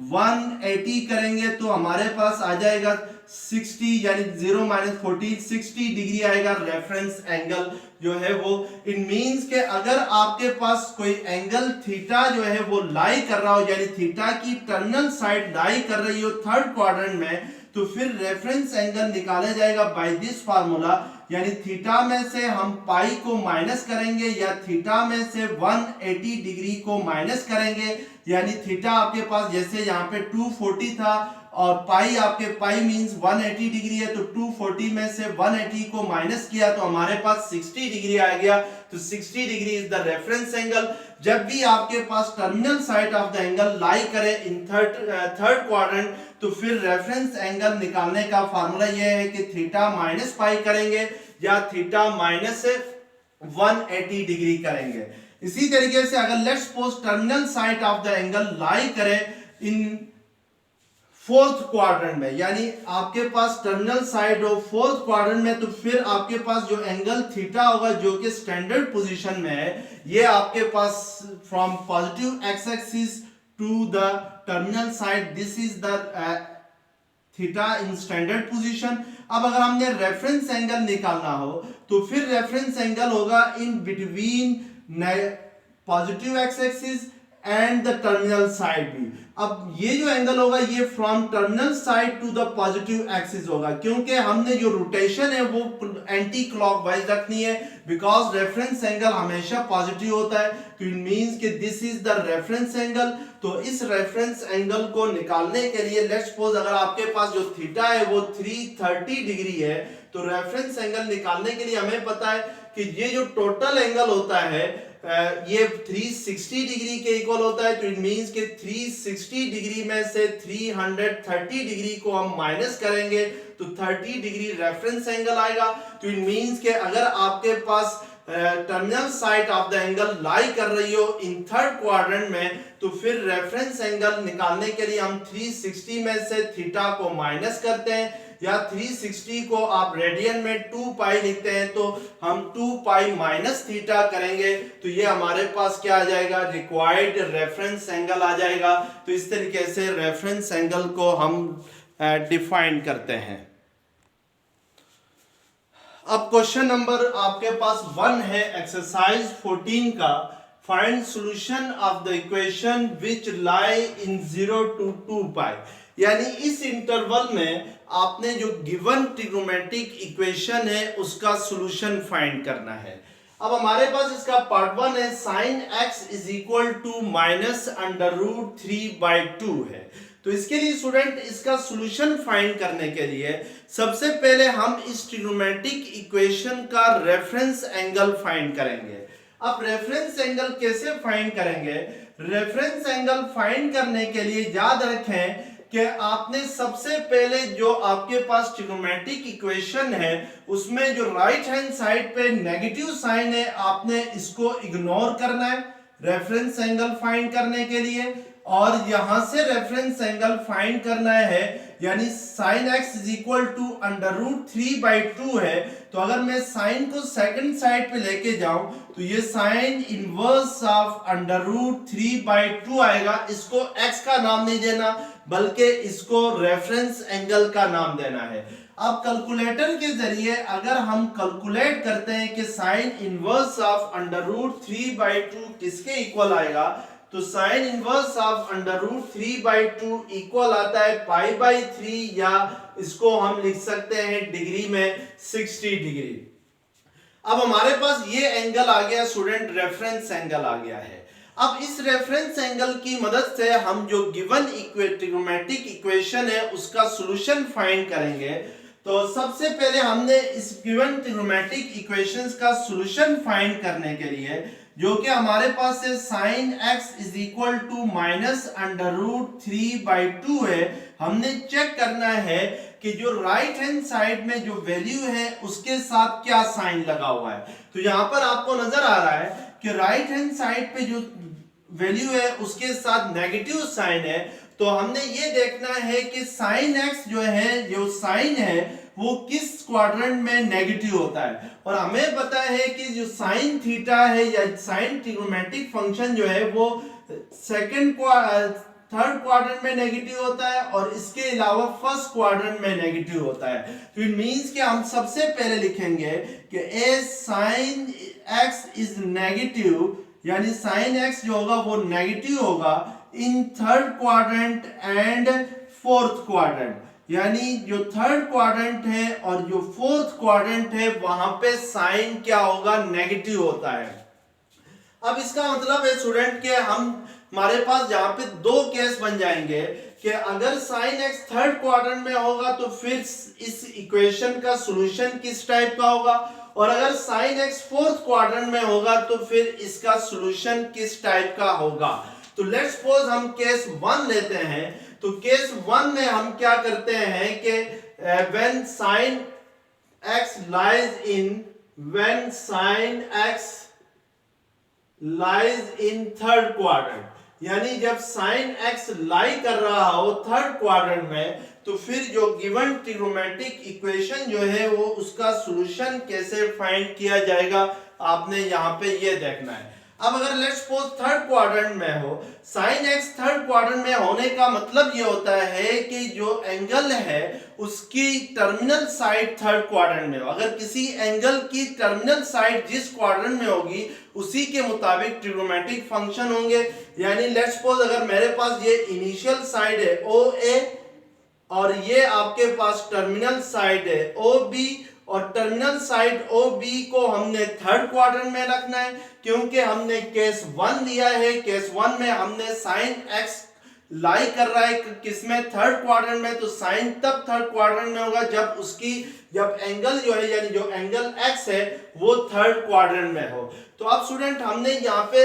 180 करेंगे तो हमारे पास आ जाएगा 60, यानी 0 माइनस 40 60 डिग्री आएगा रेफरेंस एंगल जो है वो। इट मींस के अगर आपके पास कोई एंगल थीटा जो है वो लाई कर रहा हो, यानी थीटा की टर्मिनल साइड लाई कर रही हो थर्ड क्वाड्रेंट में, तो फिर रेफरेंस एंगल निकाला जाएगा बाय दिस फार्मूला, यानी थीटा में से हम पाई को माइनस करेंगे या थीटा में से 180 डिग्री को माइनस करेंगे, यानी थीटा आपके पास जैसे यहाँ पे 240 था और पाई आपके पाई मींस 180 डिग्री है, तो 240 में से 180 को माइनस किया तो हमारे पास 60 डिग्री आ गया। तो 60 degree is the reference angle. जब भी आपके पास terminal side of the angle lie करे इन थर्ड क्वाड्रेंट, तो फिर रेफरेंस एंगल निकालने का फार्मूला यह है कि थीटा माइनस पाई करेंगे या थीटा माइनस 180 डिग्री करेंगे। इसी तरीके से अगर let's suppose terminal side of the angle lie करे इन फोर्थ क्वाड्रेंट में, यानी आपके पास टर्मिनल साइड हो फोर्थ क्वाड्रेंट में, तो फिर आपके पास जो एंगल थीटा होगा जो कि स्टैंडर्ड पोजीशन में है, ये आपके पास from positive x axis to the terminal side this is the theta in standard position. अब अगर हमने रेफरेंस एंगल निकालना हो तो फिर रेफरेंस एंगल होगा in between positive x axis and the terminal side भी। अब ये जो एंगल होगा ये from terminal side to the positive axis होगा, क्योंकि हमने जो रोटेशन है वो एंटी क्लॉकवाइज रखनी है, बिकॉज रेफरेंस एंगल हमेशा पॉजिटिव होता है। तो इट मींस कि this is the reference angle. तो इस रेफरेंस एंगल को निकालने के लिए लेट्स सपोज अगर आपके पास जो थीटा है वो 330 डिग्री है, तो रेफरेंस एंगल निकालने के लिए हमें पता है कि ये जो टोटल एंगल होता है ये 360 डिग्री के इक्वल होता है, तो इट मींस कि 360 डिग्री में से 330 डिग्री को हम माइनस करेंगे तो 30 डिग्री रेफरेंस एंगल आएगा। तो इट मींस कि अगर आपके पास terminal side of the angle lie कर रही हो इन थर्ड क्वाड्रेंट में, तो फिर रेफरेंस एंगल निकालने के लिए हम 360 में से थीटा को माइनस करते हैं, या 360 को आप रेडियन में 2 पाई लिखते हैं तो हम 2 पाई माइनस थीटा करेंगे, तो ये हमारे पास क्या आ जाएगा, रिक्वायर्ड रेफरेंस एंगल आ जाएगा। तो इस तरीके से रेफरेंस एंगल को हम डिफाइन करते हैं। अब क्वेश्चन नंबर आपके पास 1 है एक्सरसाइज 14 का, find solution of the equation which lie in 0 to 2 पाई। यानी इस इंटरवल में आपने जो गिवन ट्रिग्नोमेट्रिक इक्वेशन है उसका सॉल्यूशन फाइंड करना है। अब हमारे पास इसका पार्ट 1 है, sin x is equal to minus under root 3/2 है। तो इसके लिए स्टूडेंट इसका सॉल्यूशन फाइंड करने के लिए सबसे पहले हम इस ट्रिग्नोमेट्रिक इक्वेशन का रेफरेंस एंगल फाइंड करेंगे। अब रेफरेंस एंगल कैसे फाइंड करेंगे? रेफरेंस एंगल फाइंड करने के लिए याद रखें कि आपने सबसे पहले जो आपके पास ट्रिग्नोमेट्रिक इक्वेशन है उसमें जो राइट हैंड साइड पे नेगेटिव साइन है आपने इसको इग्नोर करना है रेफरेंस एंगल फाइंड करने के लिए, और यहां से रेफरेंस एंगल फाइंड करना है, यानी sin x is equal to under root 3/2 है। तो अगर मैं साइन को सेकंड साइड पे लेके जाऊं तो ये sine inverse of under root 3/2 आएगा। इसको x का नाम नहीं देना बल्कि इसको रेफरेंस एंगल का नाम देना है। अब कैलकुलेटर के जरिए अगर हम कैलकुलेट करते हैं कि sine inverse of under root 3/2 किसके इक्वल आएगा, तो sine inverse of under root 3/2 equal आता है π/3, या इसको हम लिख सकते हैं डिग्री में 60 डिग्री। अब हमारे पास ये एंगल आ गया स्टूडेंट, रेफरेंस एंगल आ गया है। अब इस रेफरेंस एंगल की मदद से हम जो गिवन ट्रिग्नोमेट्रिक इक्वेशन है उसका सॉल्यूशन फाइंड करेंगे। तो सबसे पहले हमने इस गिवन ट्रिग्नोमेट्रिक इक्वेशंस का सॉल्यूशन फाइंड करने के लिए, जो कि हमारे पास है sin x is equal to minus under root 3/2 है, हमने चेक करना है कि जो राइट हैंड साइड में जो वैल्यू है उसके साथ क्या साइन लगा हुआ है। तो यहां पर आपको नजर आ रहा है कि राइट हैंड साइड पे जो वैल्यू है उसके साथ नेगेटिव साइन है। तो हमने ये देखना है कि sin x जो है, जो साइन है वो किस क्वाड्रेंट में नेगेटिव होता है, और हमें पता है कि जो साइन थीटा है या साइन ट्रिग्नोमेट्रिक फंक्शन जो है वो थर्ड क्वाड्रेंट में नेगेटिव होता है और इसके अलावा फर्स्ट क्वाड्रेंट में नेगेटिव होता है। तो इट मींस कि हम सबसे पहले लिखेंगे कि ए साइन x इज नेगेटिव, यानी साइन x जो होगा वो नेगेटिव होगा in third quadrant and fourth quadrant, यानी जो थर्ड क्वाड्रेंट है और जो फोर्थ क्वाड्रेंट है वहां पे साइन क्या होगा, नेगेटिव होता है। अब इसका मतलब है स्टूडेंट कि हमारे पास यहाँ पे दो केस बन जाएंगे कि अगर sin x थर्ड क्वाड्रेंट में होगा तो फिर इस इक्वेशन का सॉल्यूशन किस टाइप का होगा, और अगर sin x फोर्थ क्वाड्रेंट में होगा तो फिर इसका सॉल्यूशन किस टाइप का होगा। तो लेट्स सपोज हम केस 1 लेते हैं। तो केस 1 में हम क्या करते हैं कि when sin x lies in third quadrant, यानी जब sin x लाई कर रहा हो थर्ड क्वाड्रेंट में, तो फिर जो गिवन ट्रिग्नोमेट्रिक इक्वेशन जो है वो उसका सॉल्यूशन कैसे फाइंड किया जाएगा, आपने यहाँ पे ये देखना है। अब अगर लेट्स सपोज थर्ड क्वाड्रेंट में हो, sin x थर्ड क्वाड्रेंट में होने का मतलब ये होता है कि जो एंगल है उसकी टर्मिनल साइड थर्ड क्वाड्रेंट में हो। अगर किसी एंगल की टर्मिनल साइड जिस क्वाड्रेंट में होगी उसी के मुताबिक ट्रिग्नोमेट्रिक फंक्शन होंगे। यानी लेट्स सपोज अगर मेरे पास ये इनिशियल साइड है OA और ये आपके पास टर्मिनल साइड है OB, और टर्मिनल साइड OB को हमने थर्ड क्वाड्रेंट में रखना है क्योंकि हमने केस 1 लिया है। केस 1 में हमने sin x लाई कर रहा है किसमें, थर्ड क्वाड्रेंट में, तो साइन तब थर्ड क्वाड्रेंट में होगा जब एंगल जो है यानी जो एंगल एक्स है वो थर्ड क्वाड्रेंट में हो। तो अब स्टूडेंट हमने यहाँ पे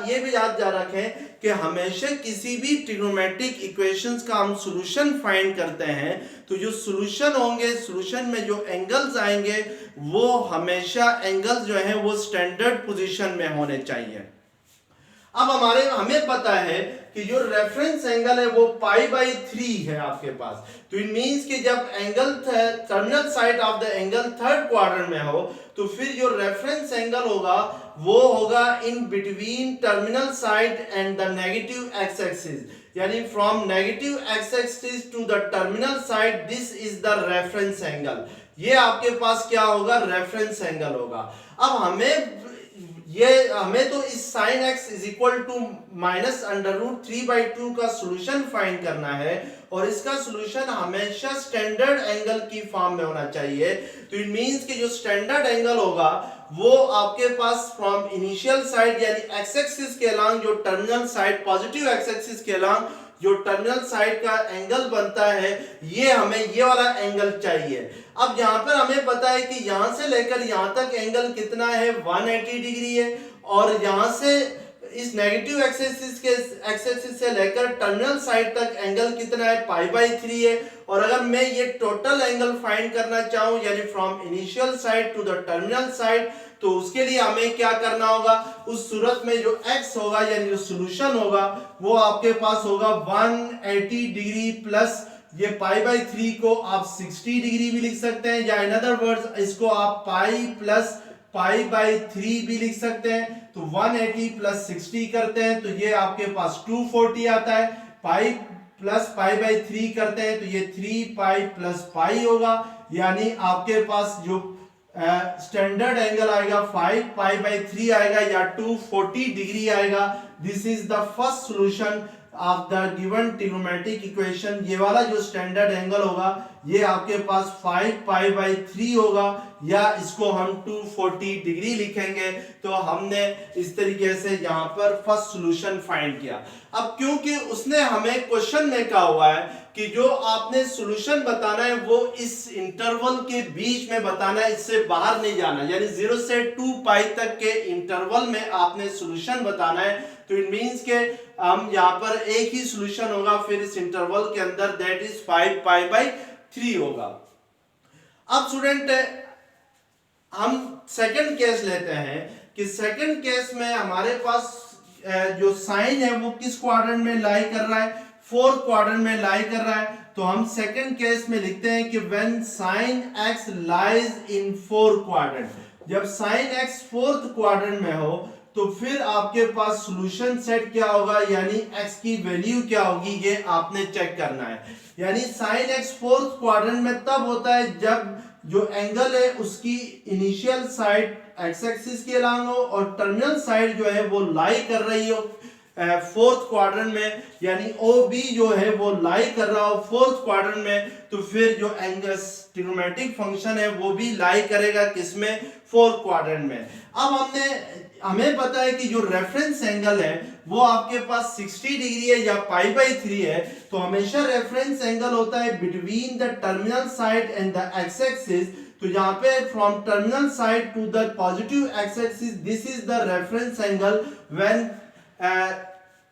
ये भी याद रखें कि हमेशा किसी भी ट्रिग्नोमेट्रिक इक्वेशंस का हम सॉल्यूशन फाइंड करते हैं तो जो सॉल्यूशन होंगे, सॉल्यूशन में जो एंगल्स आएंगे वो हमेशा एंगल्स जो है वो स्टैंडर्ड पोजीशन में होने चाहिए। अब हमें पता है कि जो रेफरेंस एंगल है वो π/3 है आपके पास, तो इट मींस कि जब angle terminal side of the angle third quadrant में हो तो फिर जो रेफरेंस एंगल होगा वो होगा in between terminal side and the negative x axis, यानी from negative x axis to the terminal side, this is the reference angle. ये आपके पास क्या होगा, रेफरेंस एंगल होगा। अब हमें तो इस sin x is equal to -√3/2 का सॉल्यूशन फाइंड करना है और इसका सॉल्यूशन हमेशा स्टैंडर्ड एंगल की फॉर्म में होना चाहिए। तो इट मींस कि जो स्टैंडर्ड एंगल होगा वो आपके पास फ्रॉम इनिशियल साइड यानी एक्स एक्सिस के अलोंग जो terminal side, positive x axis के अलोंग जो टर्मिनल साइड का एंगल बनता है ये हमें ये वाला एंगल चाहिए। अब यहाँ पर हमें पता है कि यहाँ से लेकर यहाँ तक एंगल कितना है, 180 डिग्री है, और यहाँ से इस नेगेटिव एक्सिस से लेकर टर्मिनल साइड तक एंगल कितना है, π/3 है। और अगर मैं ये टोटल एंगल फाइंड करना चाहूँ यानी from initial side to the terminal side, तो उसके लिए हमें क्या करना होगा, उस सूरत में जो x होगा यानी जो सॉल्यूशन होगा वो आपके पास होगा 180 डिग्री प्लस ये π/3 को आप 60 डिग्री भी लिख सकते हैं, या इन अदर वर्ड्स इसको आप पाई प्लस π/3 भी लिख सकते हैं। तो 180 प्लस 60 करते हैं तो ये आपके पास 240 आता है, पाई प्लस π/3 करते हैं तो ये 3π प्लस पाई होगा, यानी आपके पास जो स्टैंडर्ड एंगल आएगा 5π/3 आएगा या 240 डिग्री आएगा। This is the first solution of the given trigonometric equation. ये वाला जो स्टैंडर्ड एंगल होगा ये आपके पास 5π/3 होगा या इसको हम 240 डिग्री लिखेंगे। तो हमने इस तरीके से यहाँ पर फर्स्ट सॉल्यूशन फाइंड किया। अब क्योंकि उसने हमें क्वेश्चन में कहा हुआ है कि जो आपने सॉल्यूशन बताना है वो इस इंटरवल के बीच में बताना है, इससे बाहर नहीं जाना, यानी 0 से 2π तक के इंटरवल में आपने सॉल्यूशन बताना है। तो इट मींस के हम यहाँ पर एक ही सॉल्यूशन होगा फिर इस इंटरवल के अंदर, दैट इज 5π/3 होगा। अब स्टूडेंट हम सेकंड केस लेते हैं कि सेकंड केस में हमारे पास जो साइन है वो किस क्वाड्रेंट में लाई कर रहा है, फोर्थ क्वाड्रेंट में लाई कर रहा है। तो हम सेकंड केस में लिखते हैं कि when sin x lies in fourth quadrant, जब sin x फोर्थ क्वाड्रेंट में हो तो फिर आपके पास सॉल्यूशन सेट क्या होगा, यानी x की वैल्यू क्या होगी ये आपने चेक करना है। यानी sin x फोर्थ क्वाड्रेंट में तब होता है जब जो एंगल है उसकी इनिशियल साइड एक्स एक्सिस के अलोंग हो और टर्मिनल साइड जो है वो लाई कर रही हो फोर्थ क्वाड्रेंट में, यानी OB जो है वो लाई कर रहा हो फोर्थ क्वाड्रेंट में, तो फिर जो एंगल ट्रिग्नोमेट्रिक फंक्शन है वो भी लाई करेगा किसमें, फोर्थ क्वाड्रेंट में। अब हमें पता है कि जो रेफरेंस एंगल है वो आपके पास 60 डिग्री है या π/3 है। तो हमेशा रेफरेंस एंगल होता है between the terminal side and the x axis. तो यहाँ पे from terminal side to the positive x axis, this is the reference angle when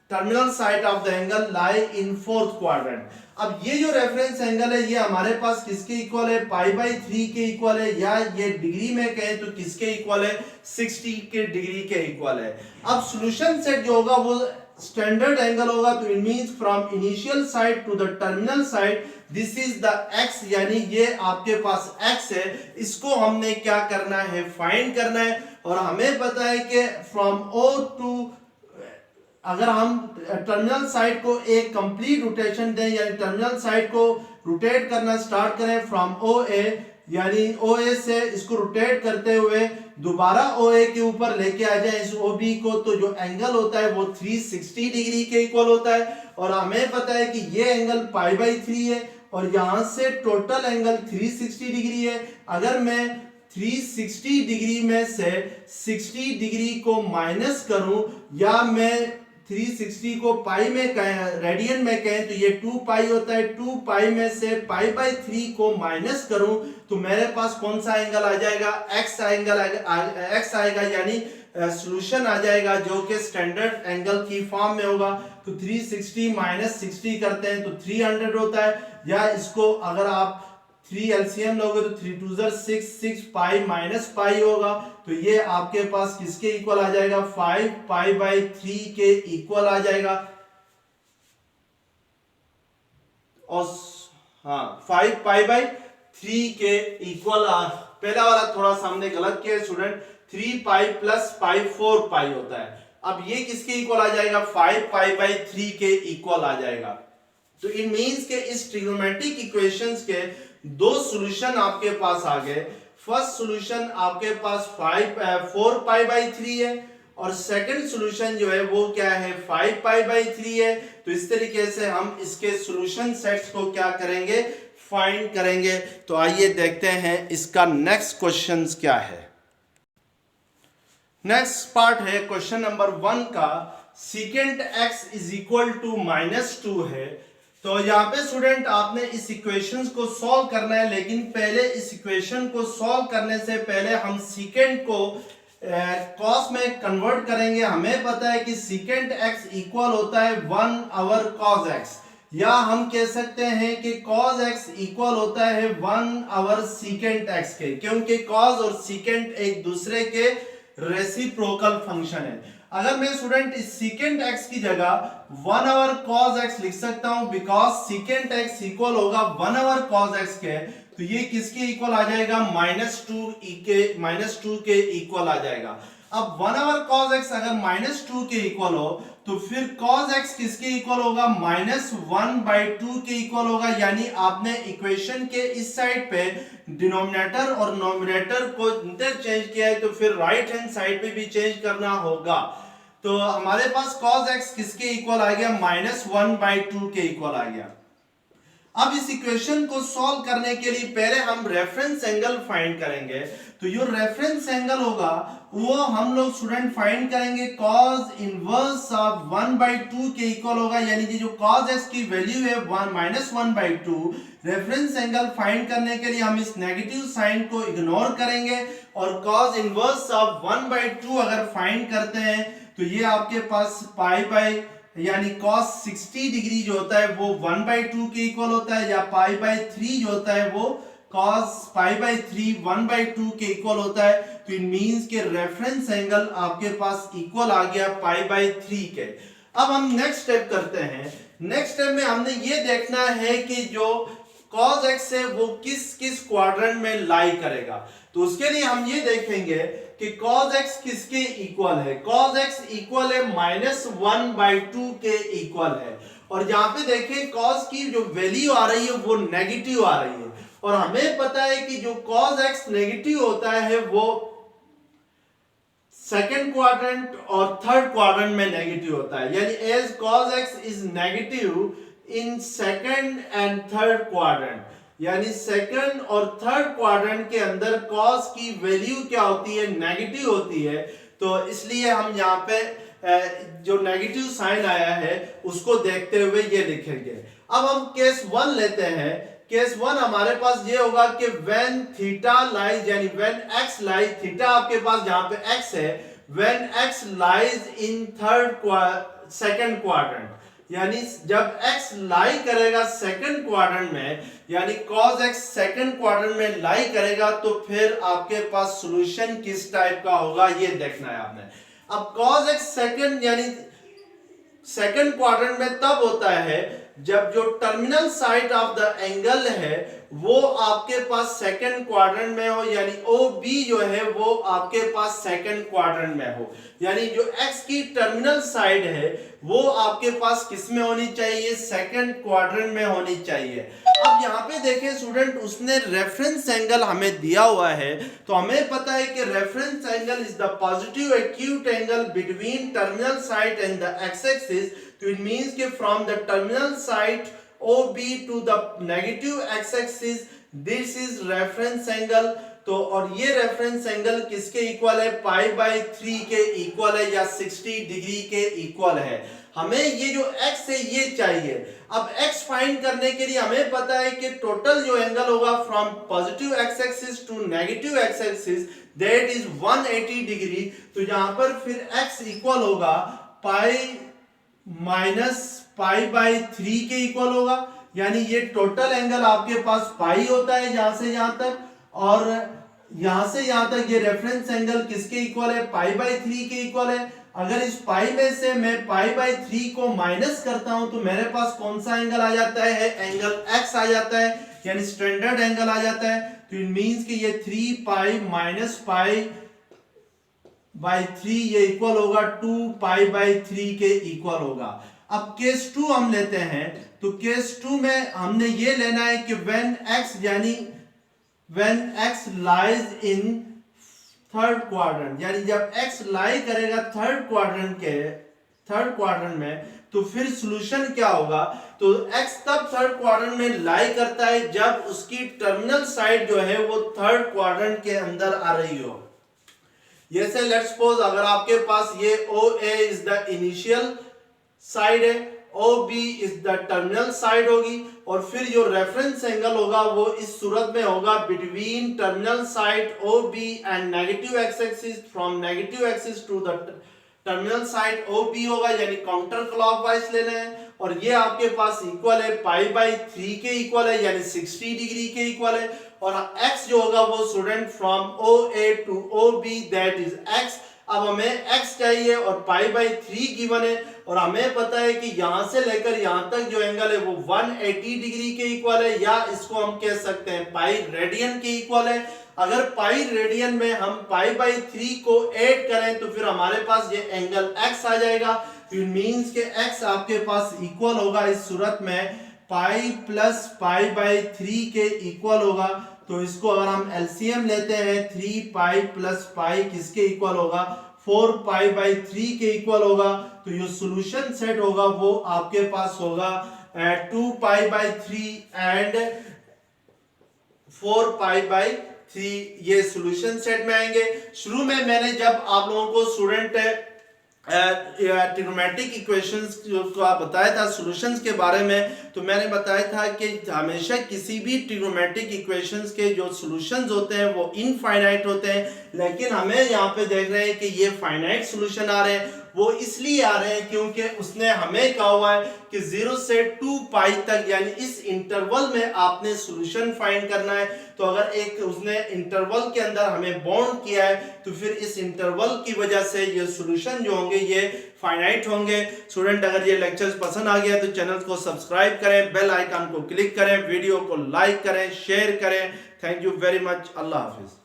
terminal side of the angle lie in fourth quadrant. अब ये जो reference angle है ये हमारे पास किसके इक्वल है, π/3 के इक्वल है, या ये डिग्री में कहें तो किसके इक्वल है, 60 के डिग्री के इक्वल है। अब सॉल्यूशन सेट जो होगा वो स्टैंडर्ड एंगल होगा, तो it means from initial side to the terminal side, this is the x, यानी ये आपके पास x है, इसको हमने क्या करना है, फाइंड करना है। और हमें पता है कि फ्रॉम O टू, अगर हम टर्मिनल साइड को एक कंप्लीट रोटेशन दें यानी टर्मिनल साइड को रोटेट करना स्टार्ट करें फ्रॉम OA, यानी OA से इसको रोटेट करते हुए दोबारा OA के ऊपर लेके आ जाए इस OB को, तो जो एंगल होता है वो 360 डिग्री के इक्वल होता है। और हमें पता है कि ये एंगल π/3 है और यहाँ से टोटल एंगल 360 डिग्री है। अगर मैं 360 डिग्री में से 60 डिग्री को माइनस करूं या मैं 360 को पाई में कहें, रेडियन में कहें तो ये 2 पाई होता है। 2 पाई में से पाई बाई 3 को माइनस करूं तो मेरे पास कौन सा एंगल आ जाएगा, एक्स एंगल एक्स आएगा, यानी सॉल्यूशन आ जाएगा जो कि स्टैंडर्ड एंगल की फॉर्म में होगा। तो 360 माइनस 60 करते हैं तो 300 होता है, या इसको अगर आप 3 एलसीएम लोगे तो 3 2 6, 6 पाई माइनस पाई होगा, तो ये आपके पास किसके इक्वल आ जाएगा, 5 पाई बाई 3 के इक्वल आ जाएगा। और हाँ 5 पाई बाई 3 के इक्वल। पहला वाला थोड़ा सा हमने गलत किया स्टूडेंट, 3 पाई प्लस पाई 4 पाई होता है। अब ये किसके इक्वल आ जाएगा, 5 पाई बाई 3 के इक्वल आ जाएगा। तो इट मींस के इस ट्रिग्नोमेट्रिक इक्वेशंस के दो सॉल्यूशन आपके पास आ गए। फर्स्ट सॉल्यूशन आपके पास 4 पाई बाई 3 है, और सेकंड सॉल्यूशन जो है वो क्या है, 5 पाई बाई 3 है। तो इस तरीके से हम इसके सॉल्यूशन सेट्स को क्या करेंगे, फाइंड करेंगे। तो आइए देखते हैं इसका नेक्स्ट क्वेश्चन क्या है। नेक्स्ट पार्ट है क्वेश्चन नंबर 1 का, secant x is equal to -2 है। तो यहाँ पे स्टूडेंट आपने इस इक्वेशंस को सॉल्व करना है, लेकिन पहले इस इक्वेशन को सॉल्व करने से पहले हम सीकेंट को कॉस में कन्वर्ट करेंगे। हमें पता है कि सीकेंट x इक्वल होता है 1 ओवर कॉस x, या हम कह सकते हैं कि cos x इक्वल होता है 1 ओवर सीकेंट x के, क्योंकि cos और सीकेंट एक दूसरे के रेसिप्रोकल फंक्शन है। अगर मैं स्टूडेंट इस सीकेंट x की जगह 1 ओवर cos x लिख सकता हूं, बिकॉज सीकेंट x इक्वल होगा 1 ओवर cos x के, तो ये किसके इक्वल आ जाएगा, -2 के इक्वल आ जाएगा। अब 1 ओवर cos x अगर -2 के इक्वल हो तो फिर cos x किसके इक्वल होगा, -1/2 के इक्वल होगा। यानी आपने इक्वेशन के इस साइड पे डिनोमिनेटर और नोमिनेटर को इंटरचेंज किया है, तो फिर राइट हैंड साइड पे भी चेंज करना होगा। तो हमारे पास cos x किसके इक्वल आ गया, -1/2 के इक्वल आ गया। अब इस इक्वेशन को सॉल्व करने के लिए पहले हम रेफरेंस एंगल फाइंड करेंगे। तो जो रेफरेंस एंगल होगा वो हम लोग स्टूडेंट फाइंड करेंगे cos इनवर्स ऑफ 1/2 के इक्वल होगा। यानी कि जो cos x की वैल्यू है -1/2, रेफरेंस एंगल फाइंड करने के लिए हम इस नेगेटिव साइन को इग्नोर करेंगे, और cos इनवर्स ऑफ 1/2 अगर फाइंड करते हैं तो ये आपके पास पाई बाई, यानी cos 60 डिग्री जो होता है वो 1/2 के इक्वल होता है, या पाई बाई 3 जो होता है वो cos पाई बाई 3 1/2 के इक्वल होता है। तो इट मींस के रेफरेंस एंगल आपके पास इक्वल आ गया पाई बाई 3 के। अब हम नेक्स्ट स्टेप करते हैं। नेक्स्ट स्टेप में हमने ये देखना है कि जो cos x है वो किस किस क्वाड्रेंट में लाई करेगा। तो उसके लिए हम ये देखेंगे कि cos x किसके इक्वल है, cos x इक्वल है -1/2 के इक्वल है। और यहाँ पे देखें cos की जो वैल्यू आ रही है वो नेगेटिव आ रही है, और हमें पता है कि जो cos x नेगेटिव होता है वो सेकेंड क्वाड्रेंट और थर्ड क्वाड्रेंट में नेगेटिव होता है। यानी as cos x is negative in second and third quadrant, यानी सेकंड और थर्ड क्वाड्रेंट के अंदर cos की वैल्यू क्या होती है, नेगेटिव होती है। तो इसलिए हम यहाँ पे जो नेगेटिव साइन आया है उसको देखते हुए ये लिखेंगे। अब हम केस 1 लेते हैं। केस 1 हमारे पास ये होगा कि when थीटा लाइज, यानी when x लाइज, थीटा आपके पास जहां पे x है, when x lies in second quadrant, यानी जब x लाई करेगा सेकंड क्वाड्रेंट में, यानी cos x सेकंड क्वाड्रेंट में लाई करेगा, तो फिर आपके पास सॉल्यूशन किस टाइप का होगा ये देखना है आपने। अब cos x सेकंड यानी सेकंड क्वाड्रेंट में तब होता है जब जो terminal side of the angle है वो आपके पास सेकंड क्वाड्रेंट में हो, यानी OB जो है वो आपके पास सेकंड क्वाड्रेंट में हो। यानी जो x की टर्मिनल साइड है वो आपके पास किस में होनी चाहिए, सेकंड क्वाड्रेंट में होनी चाहिए। अब यहाँ पे देखें स्टूडेंट, उसने रेफरेंस एंगल हमें दिया हुआ है, तो हमें पता है कि reference angle is the positive acute angle between terminal side and the x axis. तो इट मींस कि from the terminal side OB to the negative x-axis, this is reference angle। तो और ये रेफरेंस एंगल किसके equal है, pi by 3 के equal है या 60 डिग्री के इक्वल है। हमें ये जो x है ये चाहिए। अब x फाइंड करने के लिए हमें पता है कि टोटल जो एंगल होगा from positive x axis to negative x axis that is 180 degree. तो यहां पर फिर x इक्वल होगा पाई माइनस पाई बाई 3 के इक्वल होगा, यानी ये टोटल एंगल आपके पास पाई होता है यहां से यहां तक, और यहां से यहां तक ये रेफरेंस एंगल किसके इक्वल है, पाई बाई 3 के इक्वल है। अगर इस पाई में से मैं पाई बाई 3 को माइनस करता हूं तो मेरे पास कौन सा एंगल आ जाता है, एंगल x आ जाता है, यानी स्टैंडर्ड एंगल आ जाता है। तो इट मींस कि ये 3 पाई माइनस पाई बाई 3 ये इक्वल होगा 2 पाई बाई 3 के इक्वल होगा। अब केस 2 हम लेते हैं, तो केस 2 में हमने ये लेना है कि व्हेन x यानी when x lies in third quadrant, यानी जब x लाई करेगा थर्ड क्वाड्रेंट में तो फिर सॉल्यूशन क्या होगा, तो x तब थर्ड क्वाड्रेंट में लाई करता है जब उसकी टर्मिनल साइड जो है वो थर्ड क्वाड्रेंट के अंदर आ रही हो। जैसे लेट्स सपोज अगर आपके पास ये OA is the initial side है, OB is the terminal side होगी, और फिर जो रेफरेंस एंगल होगा वो इस सूरत में होगा between terminal side OB and negative x axis, from negative axis to the terminal side OB होगा, यानी काउंटर क्लॉकवाइज लेना है। और ये आपके पास इक्वल है पाई बाई 3 के इक्वल है, यानी 60 डिग्री के इक्वल है। और x जो होगा वो student from OA to OB that is x। अब हमें x चाहिए और पाई बाई 3 गिवन है, और हमें पता है कि यहां से लेकर यहां तक जो एंगल है वो 180 डिग्री के इक्वल है, या इसको हम कह सकते हैं पाई रेडियन के इक्वल है। अगर पाई रेडियन में हम पाई बाई 3 को ऐड करें तो फिर हमारे पास ये एंगल x आ जाएगा। इट मींस के x आपके पास इक्वल होगा इस सूरत में पाई प्लस पाई बाई 3 के इक्वल होगा। तो इसको अगर हम एलसीएम लेते हैं 3 पाई प्लस पाई किसके इक्वल होगा, 4 पाई बाई 3 के इक्वल होगा। तो ये सॉल्यूशन सेट होगा वो आपके पास होगा 2 pi by 3 and 4 pi by 3, ये सॉल्यूशन सेट में आएंगे। शुरू में मैंने जब आप लोगों को स्टूडेंट ट्रिग्नोमेट्रिक इक्वेशंस का बताया था सॉल्यूशंस के बारे में, तो मैंने बताया था कि हमेशा किसी भी ट्रिग्नोमेट्रिक इक्वेशंस के जो सॉल्यूशंस होते हैं वो इनफाइनाइट होते हैं, लेकिन हमें यहाँ पे देख रहे हैं कि ये फाइनाइट सॉल्यूशन आ रहे हैं। वो इसलिए आ रहे हैं क्योंकि उसने हमें कहा हुआ है कि 0 से 2 पाई तक, यानी इस इंटरवल में आपने सॉल्यूशन फाइंड करना है। तो अगर एक उसने इंटरवल के अंदर हमें बाउंड किया है तो फिर इस इंटरवल की वजह से ये सॉल्यूशन जो होंगे ये फाइनाइट होंगे। स्टूडेंट अगर ये लेक्चर्स पसंद आ गया तो चैनल को सब्सक्राइब करें, बेल आइकन को क्लिक करें, वीडियो को लाइक करें, शेयर करें। Thank you very much. Allah Hafiz.